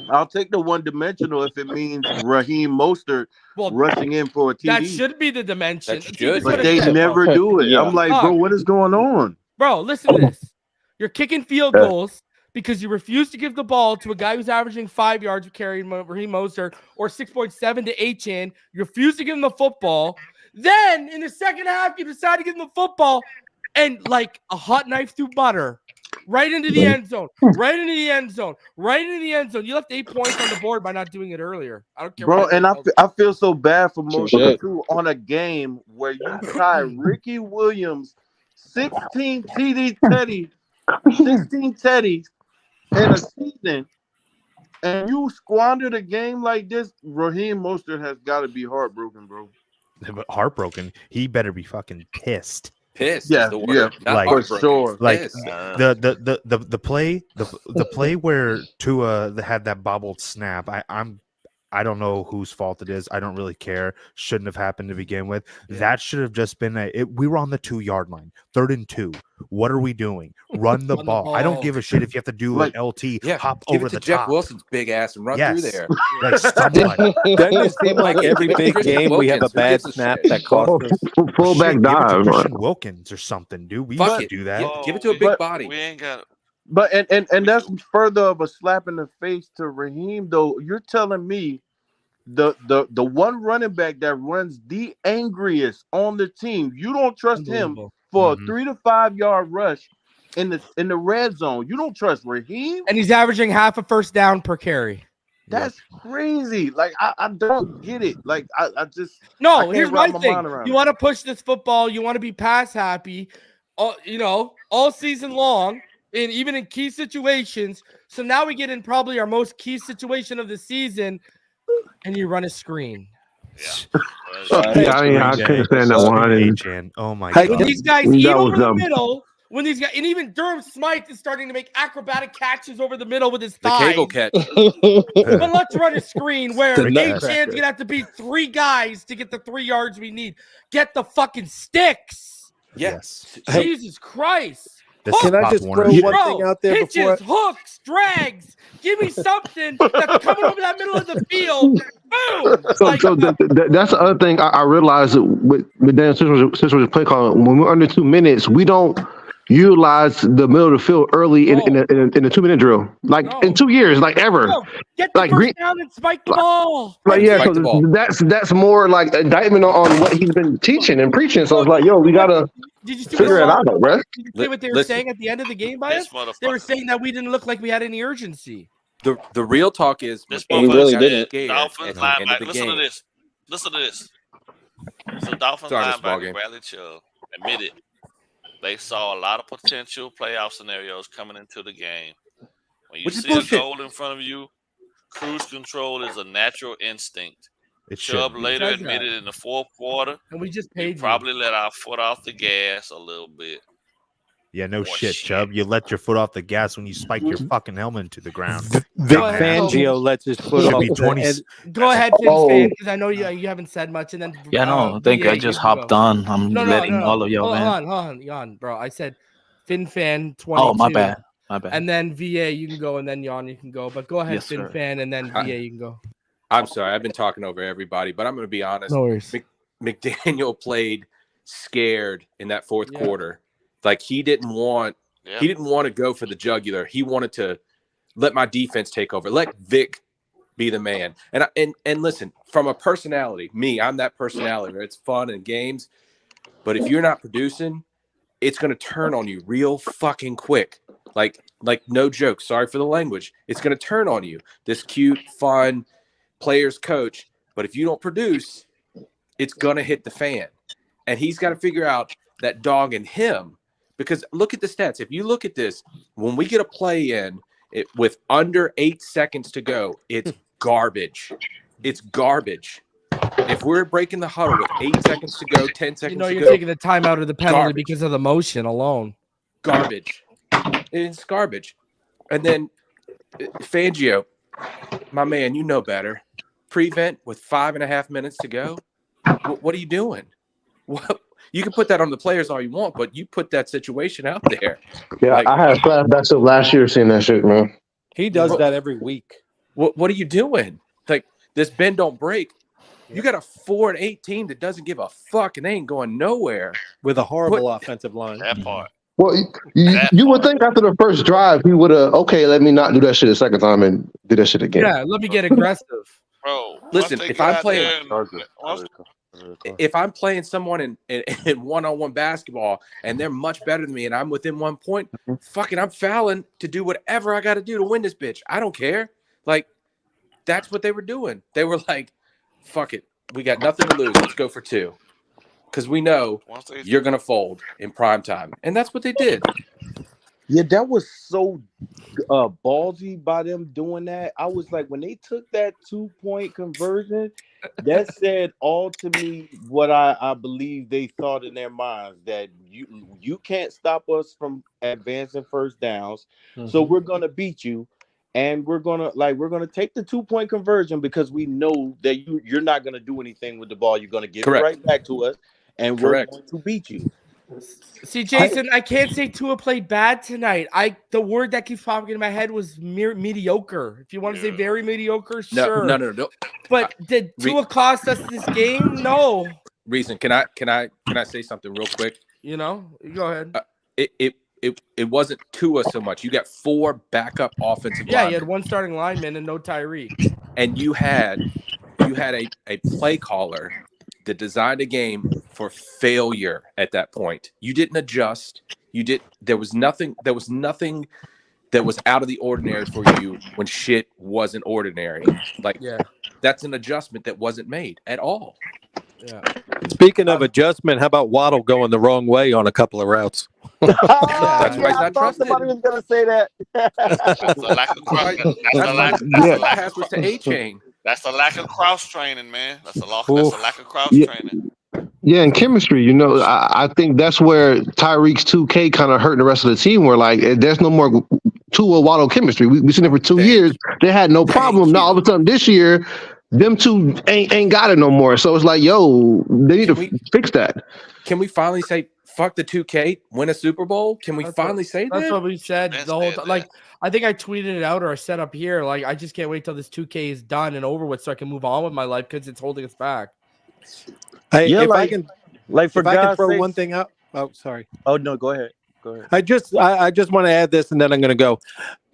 I'll take the one-dimensional if it means Raheem Mostert rushing in for a TD. That should be the dimension. But they never do it. I'm like, bro, what is going on? Bro, listen to this. You're kicking field goals because you refuse to give the ball to a guy who's averaging 5 yards carrying Raheem Mostert or 6.7 to Achane. You refuse to give him the football. Then in the second half, you decide to give him the football and like a hot knife through butter. Right into the end zone. Right into the end zone. Right into the end zone. You left 8 points on the board by not doing it earlier. I don't care. Bro, and I feel so bad for Mostert too on a game where you tie Ricky Williams 16 teddies in a season, and you squandered a game like this. Raheem Mostert has got to be heartbroken, bro. But heartbroken. He better be fucking pissed. Pissed, is the word. Like for sure. Like the play where Tua had that bobbled snap. I don't know whose fault it is. I don't really care. Shouldn't have happened to begin with. Yeah. That should have just been we were on the 2-yard line, 3rd and 2. What are we doing? Run the ball. I don't give a shit if you have to do an LT, hop over the top. Jeff Wilson's big ass and run through there. Like someone. Doesn't it seem like every big game we have a bad snap that costs us? Fullback dive. Christian Wilkins or something, dude. We used to do that. Give it to a big body. We ain't got it. But and that's further of a slap in the face to Raheem, though. You're telling me the one running back that runs the angriest on the team, you don't trust him for a 3 to 5 yard rush in the red zone. You don't trust Raheem, and he's averaging half a first down per carry. That's crazy. Like I don't get it. Like I just here's my thing. You want to push this football. You want to be pass happy, all season long. And even in key situations. So now we get in probably our most key situation of the season, and you run a screen. I couldn't stand that one. Oh my god! When these guys eat over the middle, and even Durham Smythe is starting to make acrobatic catches over the middle with his thighs. The cable catch. But let's run a screen where Achan's gonna have to beat 3 guys to get the 3 yards we need. Get the fucking sticks. Yes. Jesus Christ. Can I just throw one thing out there pitches, hooks, drags. Give me something that's coming over that middle of the field. Boom! That's the other thing I realized with Dan since we're play calling. When we're under 2 minutes, we don't utilize the middle of the field early in a 2-minute drill. In 2 years, ever. Get the first down and spike the ball. That's more like indictment on what he's been teaching and preaching. So it's like, we gotta figure it out, bro. Did you see what they were saying at the end of the game by us? They were saying that we didn't look like we had any urgency. The real talk is this really didn't. Dolphins linebacker. Listen to this. So Dolphins linebacker Bradley Chubb admitted they saw a lot of potential playoff scenarios coming into the game. When you see a goal in front of you, cruise control is a natural instinct. Chubb later admitted in the 4th quarter, and we just paid probably let our foot off the gas a little bit. Yeah, no shit, Chubb. You let your foot off the gas when you spike your fucking helmet into the ground. Vic Fangio lets his foot off the gas. Go ahead, Finn, because I know you haven't said much. And then I think I just hopped on. I'm letting all of y'all in. Hold on, bro. I said Finn Fan 22. Oh, my bad. And then VA, you can go, and then Jan, you can go. But go ahead, Finn Fan, and then VA, you can go. I'm sorry, I've been talking over everybody, but I'm going to be honest. No worries. McDaniel played scared in that 4th quarter. Like he didn't want to go for the jugular. He wanted to let my defense take over. Let Vic be the man. And listen, from a personality, I'm that personality. It's fun and games, but if you're not producing, it's going to turn on you real fucking quick. Like no joke. Sorry for the language. It's going to turn on you. This cute, fun players coach, but if you don't produce, it's going to hit the fan. And he's got to figure out that dog in him. Because look at the stats. If you look at this, when we get a play in with under 8 seconds to go, it's garbage. It's garbage. If we're breaking the huddle with 8 seconds to go, 10 seconds to go. You're taking the time out of the penalty because of the motion alone. Garbage. It's garbage. And then Fangio, my man, you know better. Prevent with 5.5 minutes to go. What are you doing? What? You can put that on the players all you want, but you put that situation out there. Yeah, I had flashbacks of last year seeing that shit, man. He does that every week. What are you doing? Like this bend don't break. You got a 4-8 team that doesn't give a fuck and they ain't going nowhere with a horrible offensive line. That part. Well, you would think after the first drive he would have let me not do that shit a second time and do that shit again. Yeah, let me get aggressive. Bro, listen, if I'm playing someone in one-on-one basketball and they're much better than me and I'm within 1 point, fucking I'm fouling to do whatever I got to do to win this bitch. I don't care. Like, that's what they were doing. They were like, fuck it. We got nothing to lose. Let's go for 2. Because we know you're going to fold in prime time. And that's what they did. Yeah, that was so ballsy by them doing that. I was like, when they took that 2-point conversion, that said all to me what I believe they thought in their minds, that you can't stop us from advancing first downs. So we're going to beat you. And we're gonna take the 2-point conversion because we know that you're not gonna do anything with the ball. You're gonna give it right back to us, and we're going to beat you. See, Jason, I can't say Tua played bad tonight. The word that keeps popping in my head was mediocre. If you want to say very mediocre, sure. No. But did Tua cost us this game? No. Reason, can I say something real quick? You go ahead. It wasn't Tua so much. You got 4 backup offensive linemen. You had 1 starting lineman and no Tyreek. And you had a play caller that designed a game for failure at that point. You didn't adjust. There was nothing that was out of the ordinary for you when shit wasn't ordinary. That's an adjustment that wasn't made at all. Yeah. Speaking of adjustment, how about Waddle going the wrong way on a couple of routes? That's why he's not trusted. Somebody was gonna say that. That's a lack of cross. That's a lack of cross training, man. That's a lack of cross training. Yeah, and chemistry. I think that's where Tyreek's 2K kind of hurt the rest of the team. Where there's no more Tua Waddle chemistry. We've seen it for 2 years. They had no problem. Now all of a sudden this year, them two ain't got it no more. So it's like, yo, they need to fix that. Can we finally say fuck the 2K, win a Super Bowl? Can we finally say that? That's what we said the whole time. I think I tweeted it out or I set up here. I just can't wait till this 2K is done and over with so I can move on with my life because it's holding us back. Hey, Yeah, if I can throw one thing out. Oh, sorry. Oh no, go ahead. I just want to add this and then I'm going to go.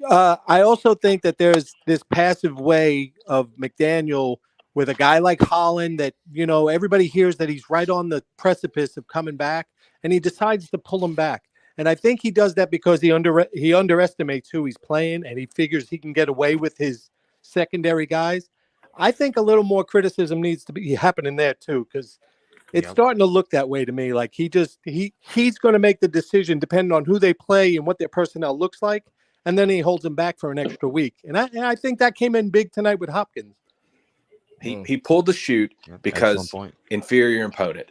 I also think that there's this passive way of McDaniel with a guy like Holland that, everybody hears that he's right on the precipice of coming back and he decides to pull him back. And I think he does that because he underestimates who he's playing and he figures he can get away with his secondary guys. I think a little more criticism needs to be happening there too, because it's starting to look that way to me. Like he's going to make the decision depending on who they play and what their personnel looks like, and then he holds them back for an extra week. And I think that came in big tonight with Hopkins. He pulled the shoot because inferior opponent,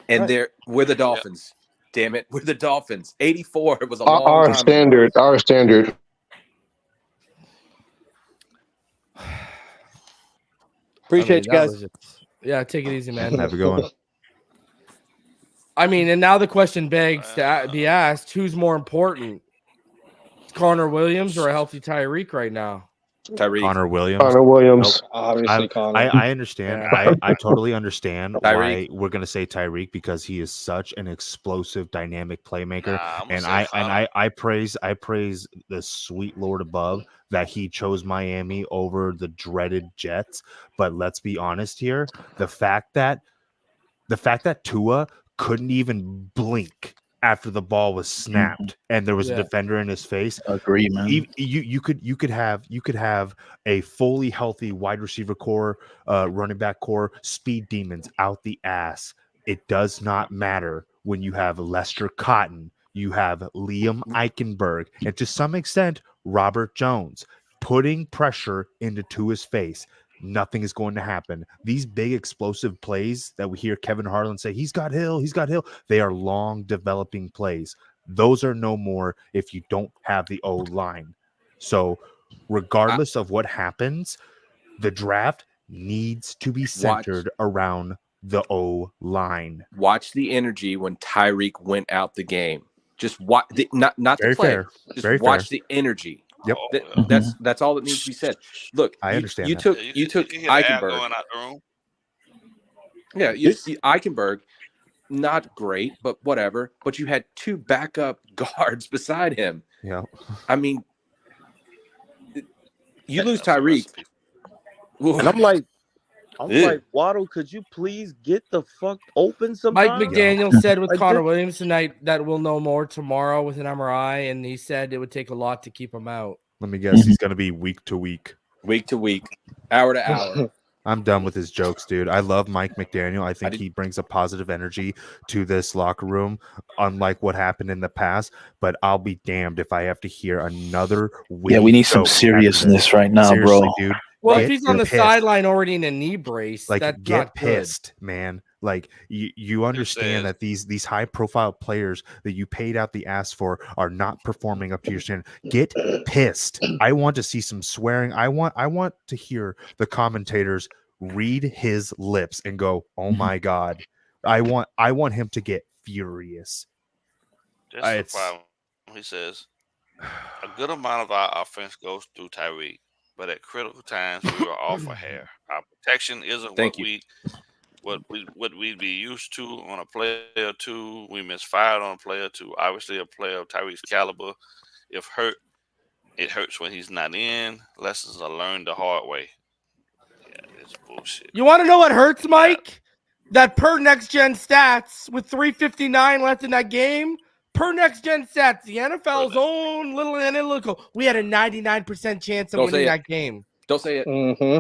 and we're the Dolphins. Damn it, we're the Dolphins. 84 was a long our time standard. ago. Our standard. Appreciate you guys. Take it easy, man. Have a good one. And now the question begs to be asked: who's more important, Connor Williams or a healthy Tyreek right now? Connor Williams. Nope. Obviously, Connor. I understand. Yeah. I totally understand why we're gonna say Tyreek because he is such an explosive, dynamic playmaker. I praise the sweet Lord above that he chose Miami over the dreaded Jets. But let's be honest here: the fact that Tua couldn't even blink after the ball was snapped and there was a defender in his face. Agree, man. You could have a fully healthy wide receiver core, running back core, speed demons out the ass. It does not matter when you have Lester Cotton, you have Liam Eichenberg, and to some extent Robert Jones putting pressure into Tua's face. Nothing is going to happen. These big explosive plays that we hear Kevin Harlan say, he's got Hill. They are long developing plays. Those are no more if you don't have the O-line. So regardless of what happens, the draft needs to be centered around the O-line. Watch the energy when Tyreek went out the game. Just watch, not the play. Just watch the energy. Yep. That's all that needs to be said. Look, I understand you that. took You can hear the air Eichenberg. going out the room. Yeah, Eichenberg, not great, but whatever. But you had 2 backup guards beside him. Yeah. I mean, you lose Tyreek. And I'm like, Waddle, could you please get the fuck open sometime? Mike McDaniel said with Like Connor this- Williams tonight that we'll know more tomorrow with an MRI, and he said it would take a lot to keep him out. Let me guess, he's going to be week to week. Week to week, hour to hour. I'm done with his jokes, dude. I love Mike McDaniel. I think he brings a positive energy to this locker room, unlike what happened in the past. But I'll be damned if I have to hear another Yeah, we need some seriousness right now, Seriously, bro. dude. Well, if he's on the sideline already in a knee brace, like that's get not pissed, man. Like you understand that these high profile players that you paid out the ass for are not performing up to your standard. Get pissed. I want to see some swearing. I want to hear the commentators read his lips and go, "Oh my god." I want him to get furious. That's the problem. He says a good amount of our offense goes through Tyreek, but at critical times we are off a hair. Our protection isn't what we'd be used to on a player or two. We misfired on a player or two. Obviously, a player of Tyreek's caliber, if hurt, it hurts when he's not in. Lessons are learned the hard way. Yeah, it's bullshit. You want to know what hurts, Mike? That per next gen stats with 3:59 left in that game. Per next gen stats, the NFL's own little analytical. We had a 99% chance of winning that game. Don't say it. Mm-hmm.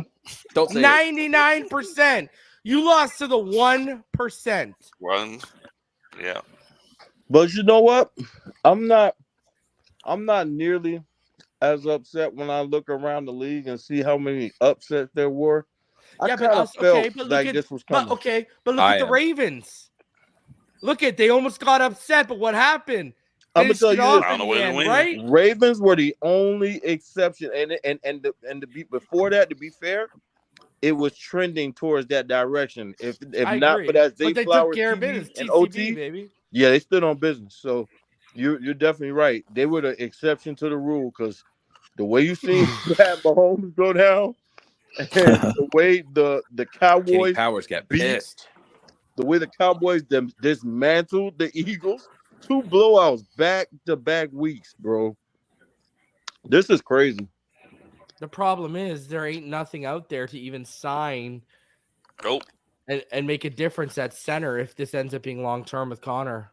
Don't say 99%. You lost to the 1%. Yeah. But you know what? I'm not nearly as upset when I look around the league and see how many upsets there were. I kind of felt like this was coming. But look at the Ravens. They almost got upset, but what happened? I'm gonna tell you this, right? Ravens were the only exception, and to be before that, to be fair, it was trending towards that direction. If not for that Zay Flowers and OT, baby. Yeah, they stood on business. So you're definitely right. They were the exception to the rule because the way you seen Pat Mahomes go down, and the way the Cowboys Kenny Powers got pissed. The way the Cowboys dismantled the Eagles, 2 blowouts back-to-back weeks, bro. This is crazy. The problem is there ain't nothing out there to even sign and make a difference at center if this ends up being long-term with Connor.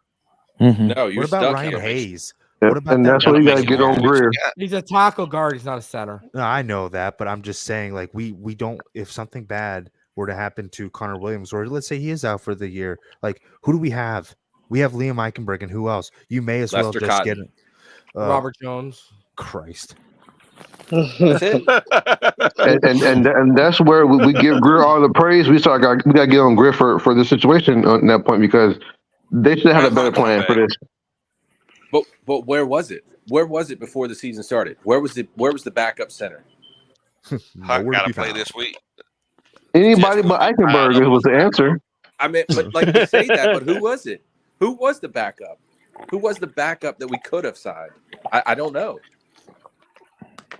No, you're what about stuck Ryan here. Hayes? What about and that's what you got to get on Greer. He's a tackle guard. He's not a center. No, I know that, but I'm just saying, like, we don't. If something bad were to happen to Connor Williams, or let's say he is out for the year, like, who do we have? We have Liam Eichenberg, and who else? You may as well just get Robert Jones. Christ. That's it. and that's where we give Greer all the praise. We got to get on Greer for this situation at that point because they should have a better plan for this. But where was it? Where was it before the season started? Where was the backup center? I gotta play this week. Anybody but Eichenberg was the answer. I mean, but like you say that, but who was it? Who was the backup? Who was the backup that we could have signed? I don't know.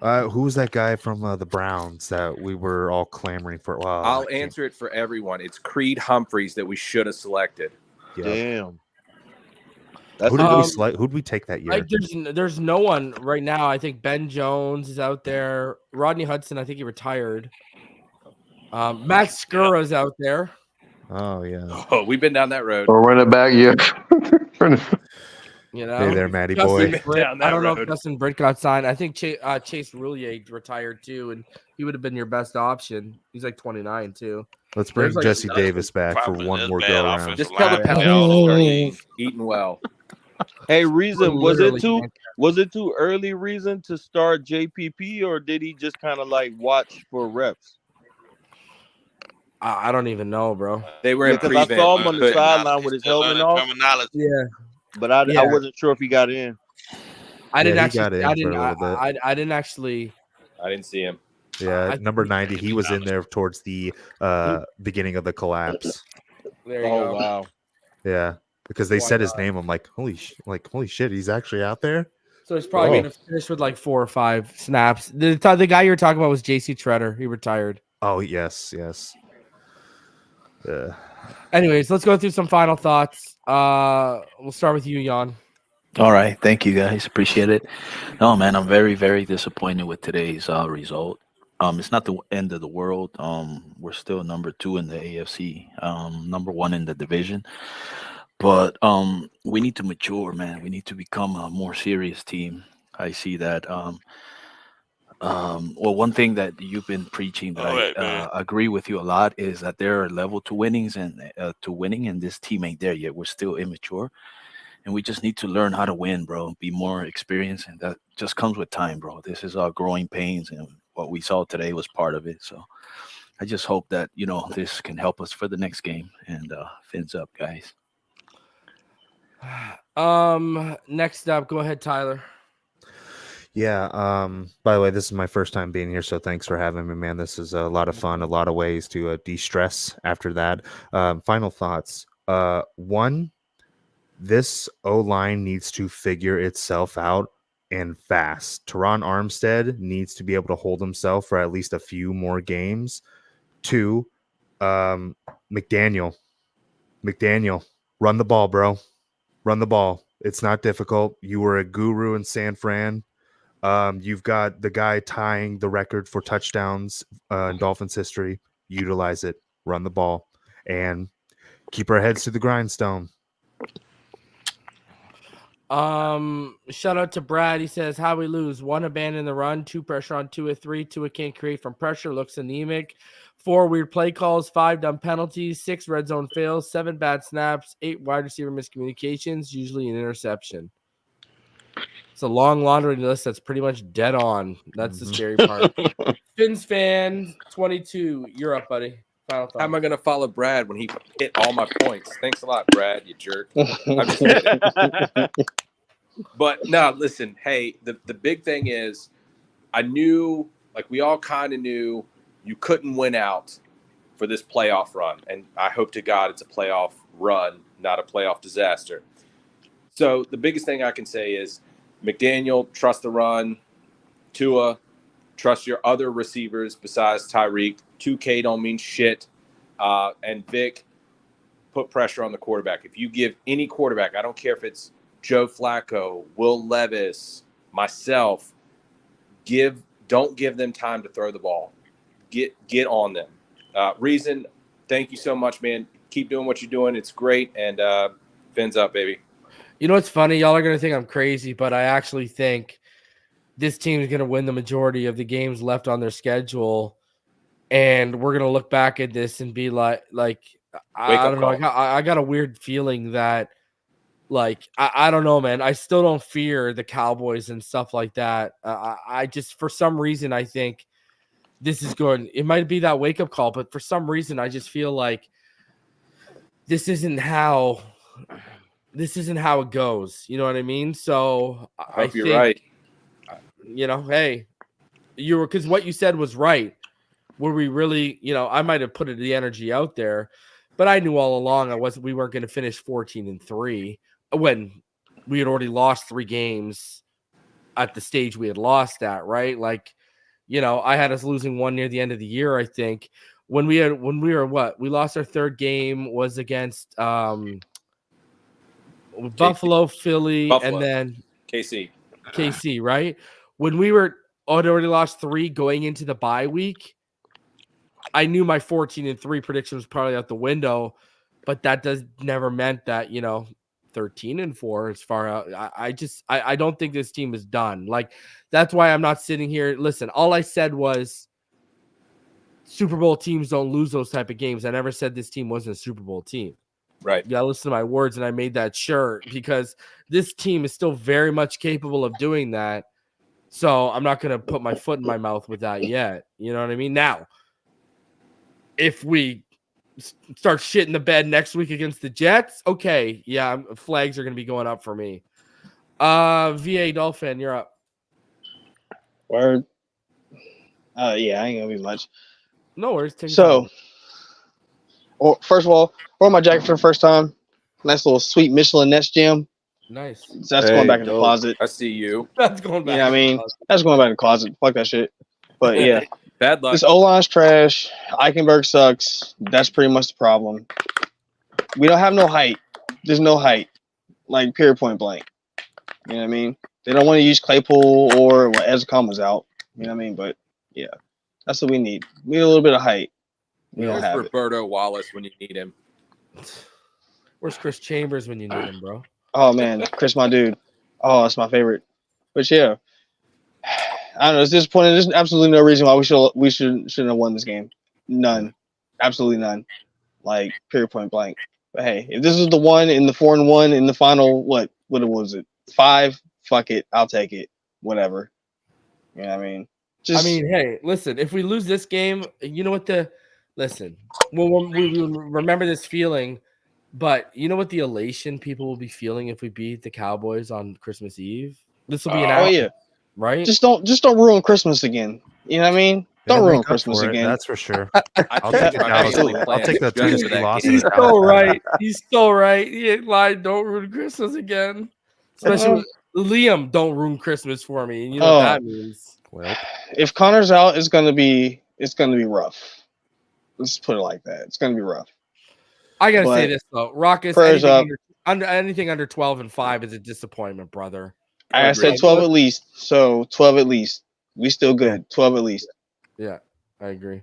Who was that guy from the Browns that we were all clamoring for? Well, I'll answer it for everyone. It's Creed Humphreys that we should have selected. Yep. Damn. Who'd we take that year? Like there's no one right now. I think Ben Jones is out there. Rodney Hudson, I think he retired. Matt Skura's out there. Oh yeah. Oh, we've been down that road. Or run it back, yeah. You know, hey there, Matty boy. I don't know if Justin Britt got signed. I think Chase Roulier retired too, and he would have been your best option. He's like 29 too. Let's bring Jesse Davis back for one more go around. Just tell the Pelicans start eating well. Hey, was it too early reason to start JPP, or did he just kind of like watch for reps? I don't even know, bro. They were because I saw him on the sideline with his helmet off. Yeah, but I wasn't sure if he got in. I didn't see him. Yeah, number 90. He was in there towards the beginning of the collapse. There you go. Wow. Yeah, because they said his name. I'm like, holy shit, he's actually out there. So he's probably going to finish with like 4 or 5 snaps. The guy you were talking about was J.C. Treader. He retired. Oh, yes. Anyways, let's go through some final thoughts. We'll start with you, Jan. All right, thank you guys, appreciate it. No, man, I'm very, very disappointed with today's result. It's not the end of the world. We're still number 2 in the AFC, number 1 in the division. But we need to mature, man. We need to become a more serious team. I see that. Well, one thing that you've been preaching that I agree with you a lot is that there are level to winnings and to winning, and this team ain't there yet. We're still immature. And we just need to learn how to win, bro. Be more experienced, and that just comes with time, bro. This is our growing pains, and what we saw today was part of it. So I just hope that, this can help us for the next game. And fins up, guys. Next up, go ahead, Tyler. Yeah. By the way, this is my first time being here, so thanks for having me, man. This is a lot of fun, a lot of ways to de-stress after that. Final thoughts. One, this O-line needs to figure itself out and fast. Teron Armstead needs to be able to hold himself for at least a few more games. 2, McDaniel, run the ball, bro. Run the ball. It's not difficult. You were a guru in San Fran. You've got the guy tying the record for touchdowns in Dolphins history. Utilize it. Run the ball. And keep our heads to the grindstone. Shout out to Brad. He says, how we lose? 1, abandon the run. 2, pressure on 2 or 3. 2, can't create from pressure. Looks anemic. 4, weird play calls. 5, dumb penalties. 6, red zone fails. 7, bad snaps. 8, wide receiver miscommunications. Usually an interception. It's a long laundry list that's pretty much dead on. That's the scary part. Fins fan 22. You're up, buddy. Final thought. How am I going to follow Brad when he hit all my points? Thanks a lot, Brad, you jerk. I'm just kidding. But no, listen, hey, the big thing is I knew, like we all kind of knew, you couldn't win out for this playoff run. And I hope to God it's a playoff run, not a playoff disaster. So the biggest thing I can say is McDaniel, trust the run. Tua, trust your other receivers besides Tyreek. 2K don't mean shit. And Vic, put pressure on the quarterback. If you give any quarterback, I don't care if it's Joe Flacco, Will Levis, myself, don't give them time to throw the ball. Get on them. Reason, thank you so much, man. Keep doing what you're doing. It's great. And fins up, baby. You know what's funny? Y'all are going to think I'm crazy, but I actually think this team is going to win the majority of the games left on their schedule. And we're going to look back at this and be like I don't know. I got a weird feeling that, I don't know, man. I still don't fear the Cowboys and stuff like that. I just, for some reason, I think this is going. It might be that wake-up call, but for some reason, I just feel like this isn't how it goes. You know what I mean? So I hope you're right. Hey, because what you said was right. Were we really, I might have put the energy out there, but I knew all along we weren't going to finish 14-3 when we had already lost 3 games at the stage we had lost at, right? I had us losing 1 near the end of the year, I think. We lost our 3rd game was against Buffalo, Philly, and then KC, right? When we had already lost 3 going into the bye week, I knew my 14-3 prediction was probably out the window, but that never meant that, 13-4 as far out. I don't think this team is done. That's why I'm not sitting here. Listen, all I said was Super Bowl teams don't lose those type of games. I never said this team wasn't a Super Bowl team. Right. You gotta listen to my words, and I made that sure because this team is still very much capable of doing that. So I'm not gonna put my foot in my mouth with that yet. You know what I mean? Now, if we start shitting the bed next week against the Jets, okay, yeah, flags are gonna be going up for me. VA Dolphin, you're up. Word. Yeah, I ain't gonna be much. No worries. First of all, wore my jacket for the first time. Nice little sweet Michelin Nest gem. Nice. So that's going back in the closet. I see you. That's going back. Yeah, I mean, that's going back in the closet. Fuck that shit. But yeah, Bad luck. this O-line's trash. Eichenberg sucks. That's pretty much the problem. We don't have no height. There's no height. Like, period, point blank. You know what I mean? They don't want to use Claypool or Ezcom was out. You know what I mean? But yeah, that's what we need. We need a little bit of height. We don't Where's have Roberto Wallace when you need him? Where's Chris Chambers when you need him, bro? Oh man, Chris, my dude. Oh, that's my favorite. But yeah, I don't know. It's disappointing. There's absolutely no reason why we shouldn't have won this game. None. Absolutely none. Like, period, point blank. But hey, if this is the one in the 4-1 in the final, what was it? 5? Fuck it, I'll take it. Whatever. You know what I mean? Hey, listen. If we lose this game, you know what listen. We remember this feeling, but you know what the elation people will be feeling if we beat the Cowboys on Christmas Eve? This will be an hour, right? Just don't ruin Christmas again. You know what I mean? Don't ruin Christmas again. That's for sure. I'll take the 3 loss. He's so right. He's so right. He ain't lied. Don't ruin Christmas again. Especially with Liam, don't ruin Christmas for me. And you know what that means. Well, if Connor's out, it's gonna be rough. Let's put it like that. It's gonna be rough. I gotta say this though, Raucus, anything under 12-5 is a disappointment, brother. I said 12 at least. So 12 at least. We still good. 12 at least. Yeah, I agree.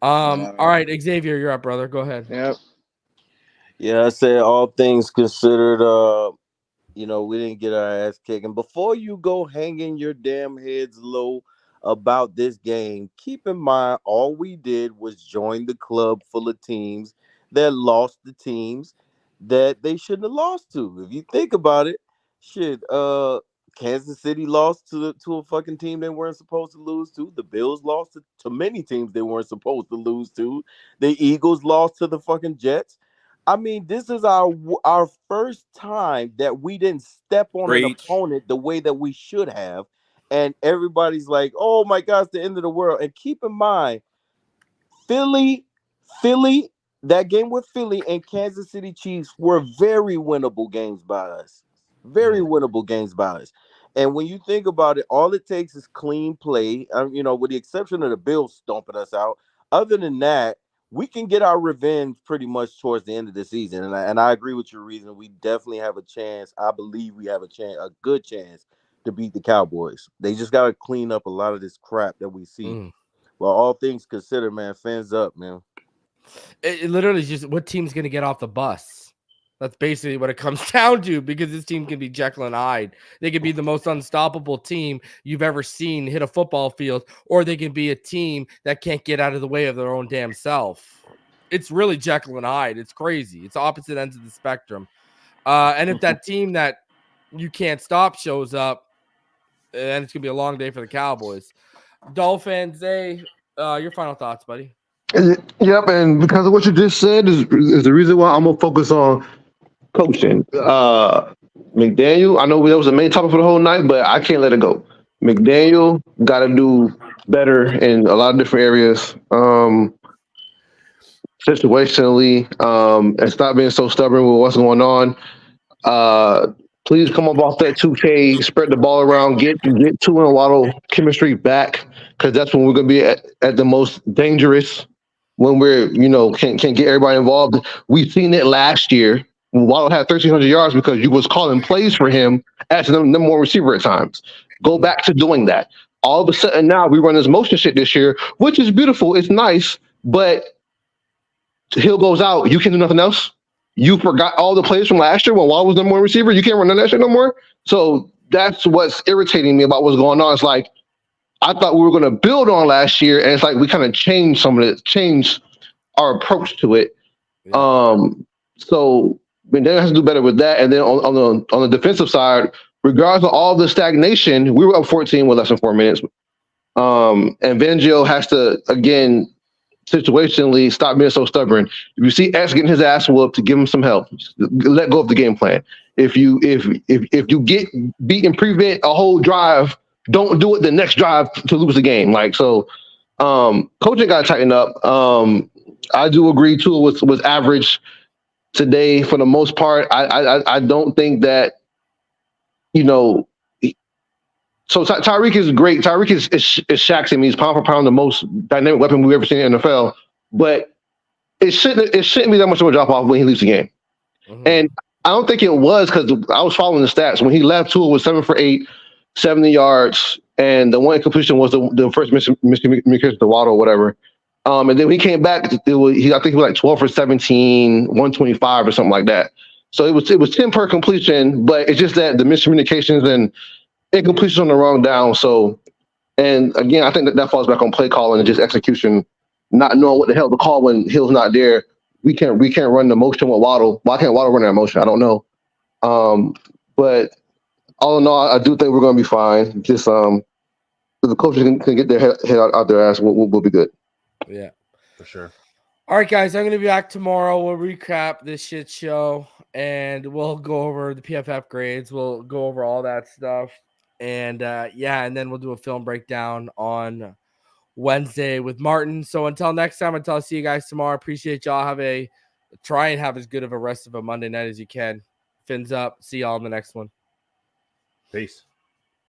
All right, Xavier, you're up, brother. Go ahead. Yep. Yeah, I said all things considered, we didn't get our ass kicked. And before you go hanging your damn heads low about this game, keep in mind all we did was join the club full of teams that lost the teams that they shouldn't have lost to. If you think about it, Kansas City lost to a fucking team they weren't supposed to lose to. The Bills lost to many teams they weren't supposed to lose to. The Eagles lost to the fucking Jets. I mean, this is our first time that we didn't step on an opponent the way that we should have. And everybody's like, oh my gosh, the end of the world. And keep in mind, Philly, that game with Philly and Kansas City Chiefs were very winnable games by us. Very winnable games by us. And when you think about it, all it takes is clean play, with the exception of the Bills stomping us out. Other than that, we can get our revenge pretty much towards the end of the season. And I agree with your reason. We definitely have a chance. I believe we have a good chance to beat the Cowboys. They just got to clean up a lot of this crap that we see. Well, all things considered, man, fans up, man. It literally is just what team's going to get off the bus. That's basically what it comes down to, because this team can be Jekyll and Hyde. They could be the most unstoppable team you've ever seen hit a football field, or they can be a team that can't get out of the way of their own damn self. It's really Jekyll and Hyde. It's crazy. It's opposite ends of the spectrum. And if that team that you can't stop shows up, then it's going to be a long day for the Cowboys. Dolphins, your final thoughts, buddy. Yep, and because of what you just said is the reason why I'm going to focus on coaching. McDaniel, I know that was the main topic for the whole night, but I can't let it go. McDaniel got to do better in a lot of different areas, situationally, and stop being so stubborn with what's going on. Please come up off that 2K, spread the ball around, get Tua and Waddle chemistry back, because that's when we're going to be at the most dangerous, when we're, can't get everybody involved. We've seen it last year. Waddle had 1,300 yards because you was calling plays for him as the number one receiver at times. Go back to doing that. All of a sudden now we run this motion shit this year, which is beautiful. It's nice, but Hill goes out. You can't do nothing else. You forgot all the plays from last year when Waddle was number one receiver. You can't run that shit no more. So that's what's irritating me about what's going on. It's like, I thought we were going to build on last year, and it's like we kind of changed our approach to it. Yeah. So McDaniel has to do better with that. And then on the defensive side, regardless of all the stagnation, we were up 14 with less than 4 minutes. And Vangio has to, again, situationally stop being so stubborn. If you see X getting his ass whooped, to give him some help. Let go of the game plan. If you get beat and prevent a whole drive, don't do it the next drive to lose the game. Coaching got to tighten up. I do agree Tua was average today for the most part. I don't think that you know, so Tyreek is great. Tyreek is Shaq to me. He's pound for pound the most dynamic weapon we've ever seen in the NFL. But it shouldn't be that much of a drop off when he leaves the game. Mm-hmm. And I don't think it was, because I was following the stats. When he left, Tua was 7 for 8, 70 yards, and the one incompletion was the first miscommunication to Waddle or whatever. And then when he came back, I think he was like 12 for 17, 125 or something like that. So it was 10 per completion, but it's just that the miscommunications and incompletions on the wrong down. So, and again, I think that falls back on play calling and just execution, not knowing what the hell to call when Hill's not there. We can't run the motion with Waddle. Why can't Waddle run that motion? I don't know. But all in all, I do think we're going to be fine. Just if the coaches can get their head out their ass, we'll be good. Yeah, for sure. All right, guys, I'm going to be back tomorrow. We'll recap this shit show, and we'll go over the PFF grades. We'll go over all that stuff. And, and then we'll do a film breakdown on Wednesday with Martin. So until next time, until I see you guys tomorrow, appreciate y'all. Try and have as good of a rest of a Monday night as you can. Fins up. See y'all in the next one. Peace.